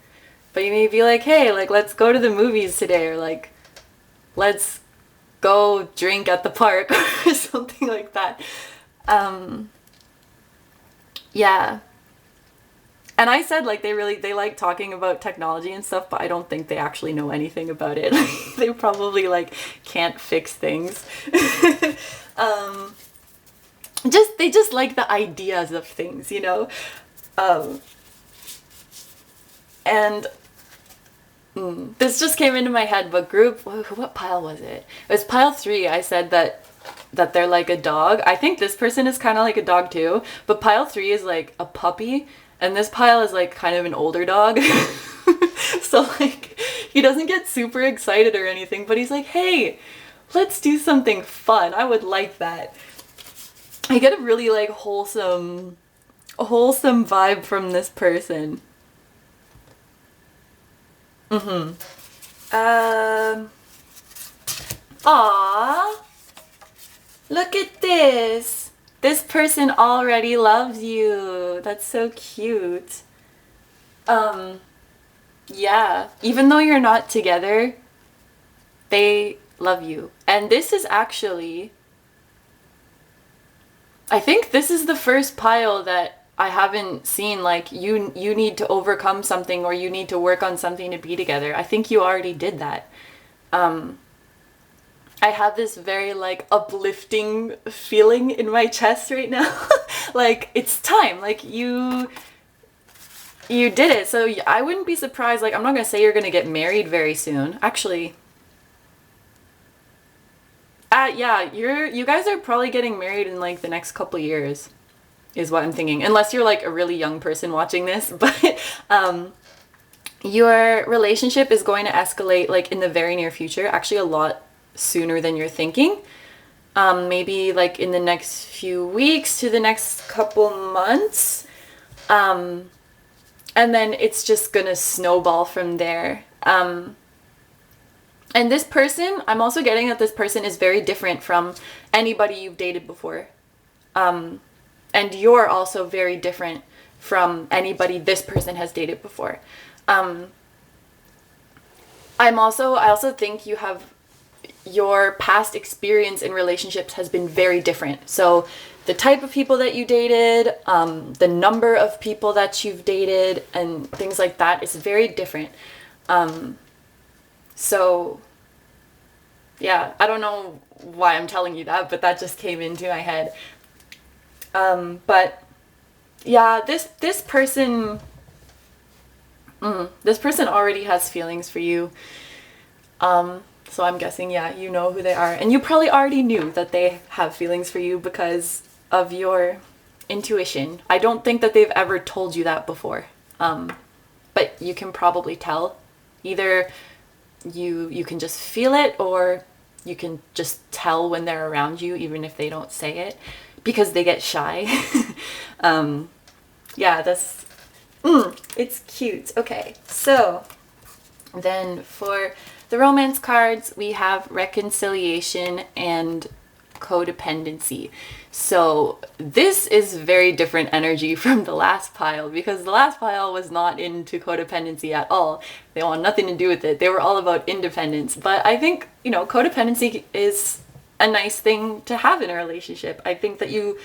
But you may be like, hey, like let's go to the movies today, or like let's go drink at the park or something like that. Yeah. And I said like they like talking about technology and stuff, but I don't think they actually know anything about it. They probably like can't fix things. They just like the ideas of things, you know? And this just came into my head, but what pile was it? It was pile 3. I said that they're like a dog. I think this person is kind of like a dog too, but pile 3 is like a puppy, and this pile is like kind of an older dog. So like he doesn't get super excited or anything, but he's like, hey, let's do something fun. I would like that. I get a really like wholesome vibe from this person. Aww. Look at this. This person already loves you. That's so cute. Yeah. Even though you're not together, they love you. And this is actually, I think this is the first pile that I haven't seen like you need to overcome something or you need to work on something to be together. I think you already did that. I have this very like uplifting feeling in my chest right now. Like it's time. Like you did it. So I wouldn't be surprised. Like I'm not going to say you're going to get married very soon. Actually, yeah, you guys are probably getting married in like the next couple years is what I'm thinking. Unless you're like a really young person watching this, but your relationship is going to escalate like in the very near future, actually a lot sooner than you're thinking. Maybe like in the next few weeks to the next couple months. And then it's just gonna snowball from there. And this person, I'm also getting that this person is very different from anybody you've dated before. And you're also very different from anybody this person has dated before. I also think you have, your past experience in relationships has been very different. So the type of people that you dated, the number of people that you've dated, and things like that is very different. So yeah, I don't know why I'm telling you that, but that just came into my head. But yeah, this person already has feelings for you. So I'm guessing, yeah, you know who they are. And you probably already knew that they have feelings for you because of your intuition. I don't think that they've ever told you that before. But you can probably tell. Either you can just feel it, or you can just tell when they're around you, even if they don't say it, because they get shy. Yeah, it's cute. Okay, so then for the romance cards, we have reconciliation and codependency. So this is very different energy from the last pile, because the last pile was not into codependency at all. They want nothing to do with it. They were all about independence. But I think, codependency is a nice thing to have in a relationship. I think that you're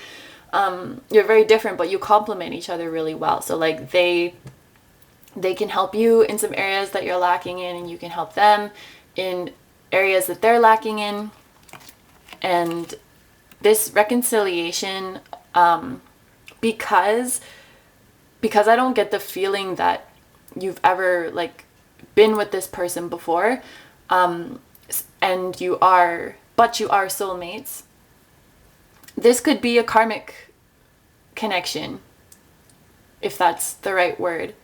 very different, but you complement each other really well. So like they can help you in some areas that you're lacking in, and you can help them in areas that they're lacking in. And this reconciliation, because I don't get the feeling that you've ever like been with this person before, and you are soulmates. This could be a karmic connection, if that's the right word.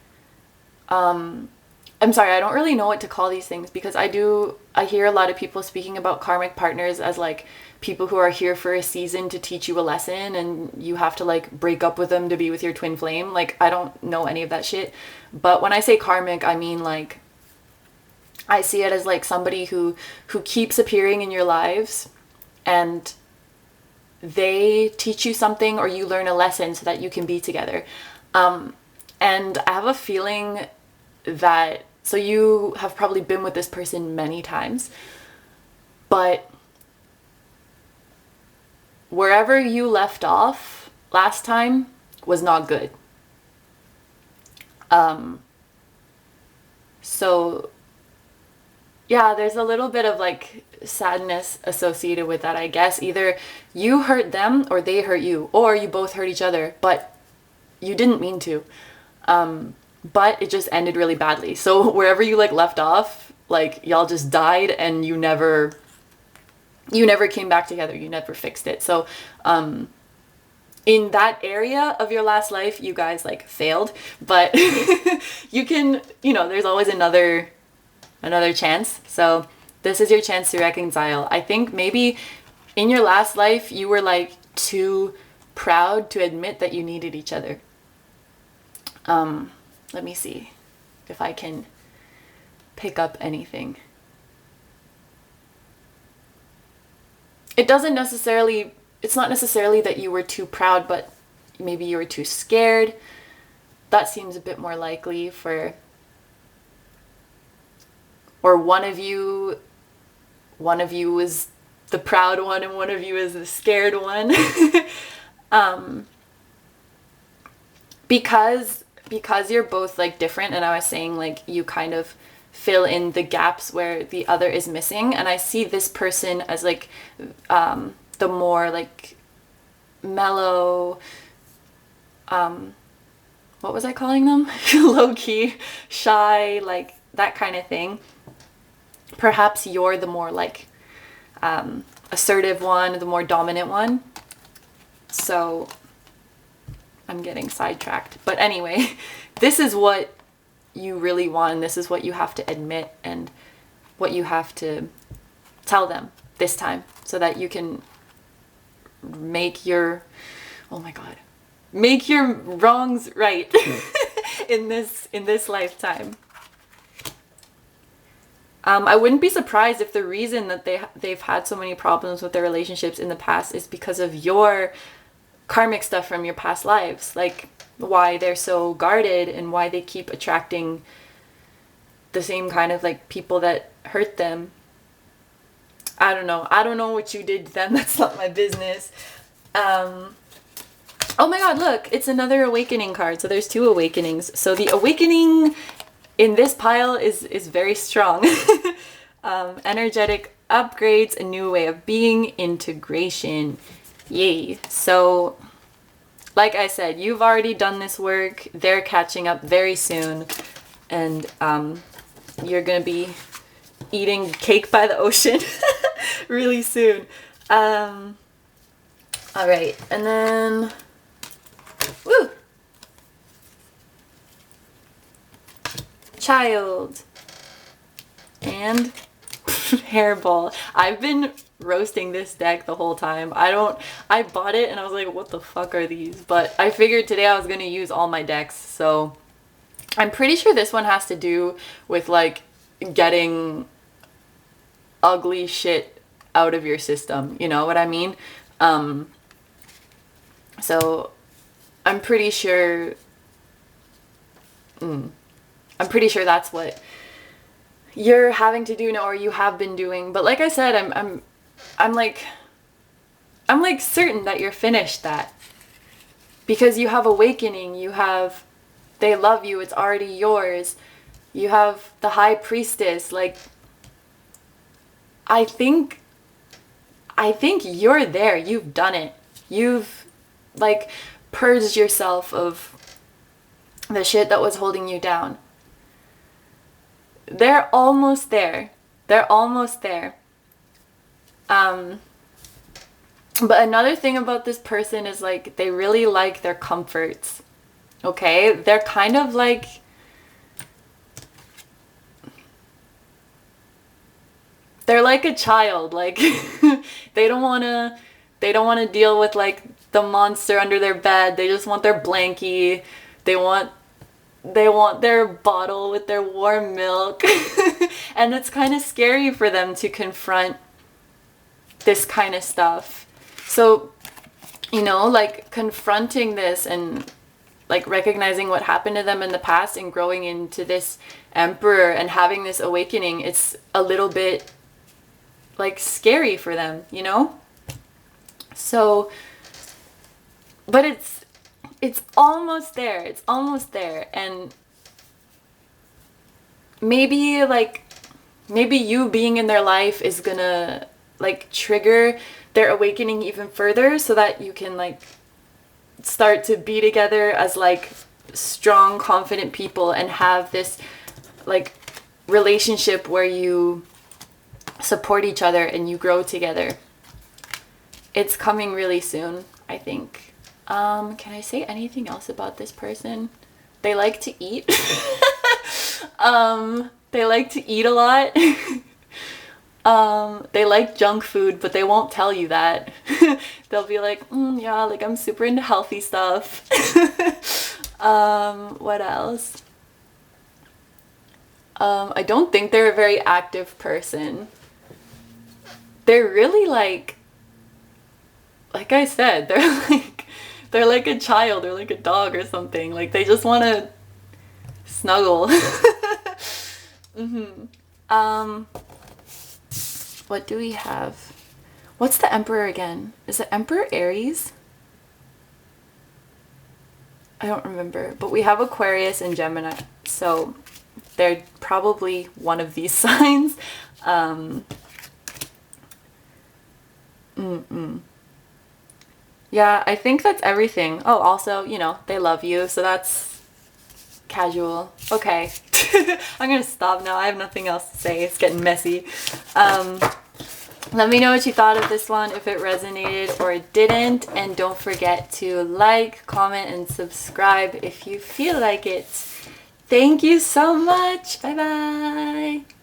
I'm sorry, I don't really know what to call these things, because I hear a lot of people speaking about karmic partners as like people who are here for a season to teach you a lesson, and you have to like break up with them to be with your twin flame. Like, I don't know any of that shit. But when I say karmic, I mean like, I see it as like somebody who keeps appearing in your lives, and they teach you something, or you learn a lesson so that you can be together. And I have a feeling that, so you have probably been with this person many times, but wherever you left off last time was not good. So yeah, there's a little bit of like sadness associated with that, I guess. Either you hurt them or they hurt you, or you both hurt each other, but you didn't mean to. But it just ended really badly. So wherever you like left off, like y'all just died, and you never came back together. You never fixed it. So in that area of your last life, you guys like failed, but you can, there's always another chance. So this is your chance to reconcile. I think maybe in your last life, you were like too proud to admit that you needed each other. Let me see if I can pick up anything. It's not necessarily that you were too proud, but maybe you were too scared. That seems a bit more likely or one of you was the proud one and one of you is the scared one. because you're both like different, and I was saying like you kind of fill in the gaps where the other is missing, and I see this person as like the more like mellow, what was I calling them? Low-key, shy, like that kind of thing. Perhaps you're the more like assertive one, the more dominant one. So I'm getting sidetracked. But anyway, this is what you really want, and this is what you have to admit and what you have to tell them this time so that you can make your, oh my god, make your wrongs right in this lifetime. I wouldn't be surprised if the reason that they've had so many problems with their relationships in the past is because of your karmic stuff from your past lives, like why they're so guarded and why they keep attracting the same kind of like people that hurt them. I don't know what you did to them. That's not my business. Oh my god, look, it's another awakening card. So there's 2 awakenings. So the awakening in this pile is very strong. Energetic upgrades, a new way of being, integration. Yay. So like I said, you've already done this work. They're catching up very soon. And you're going to be eating cake by the ocean really soon. All right. And then, woo! Child. And hairball. I've been roasting this deck the whole time. I bought it and I was like, what the fuck are these? But I figured today I was going to use all my decks. So I'm pretty sure this one has to do with like getting ugly shit out of your system. You know what I mean? So I'm pretty sure that's what you're having to do now, or you have been doing. But like I said, I'm like certain that you're finished that, because you have awakening, you have, they love you, it's already yours. You have the high priestess. Like I think you're there. You've done it. You've like purged yourself of the shit that was holding you down. They're almost there. They're almost there. But another thing about this person is like they really like their comforts. Okay? They're kind of like, they're like a child. Like they don't want to deal with like the monster under their bed. They just want their blankie. They want their bottle with their warm milk. And it's kind of scary for them to confront this kind of stuff. So, you know, like confronting this and like recognizing what happened to them in the past and growing into this emperor and having this awakening, it's a little bit like scary for them, you know? So, but it's almost there. It's almost there. And maybe you being in their life is gonna like trigger their awakening even further, so that you can like start to be together as like strong, confident people and have this like relationship where you support each other and you grow together. It's coming really soon, I think. Can I say anything else about this person? They like to eat. They like to eat a lot. They like junk food, but they won't tell you that. They'll be like, yeah, like I'm super into healthy stuff. What else? I don't think they're a very active person. They're really like I said, they're like a child or like a dog or something. Like they just want to snuggle. What do we have? What's the Emperor again? Is it Emperor Aries? I don't remember, but we have Aquarius and Gemini, so they're probably one of these signs. Yeah, I think that's everything. Oh, also, you know, they love you, so that's casual. Okay. I'm gonna stop now. I have nothing else to say. It's getting messy. Let me know what you thought of this one, if it resonated or it didn't, and don't forget to like, comment, and subscribe if you feel like it. Thank you so much. Bye bye.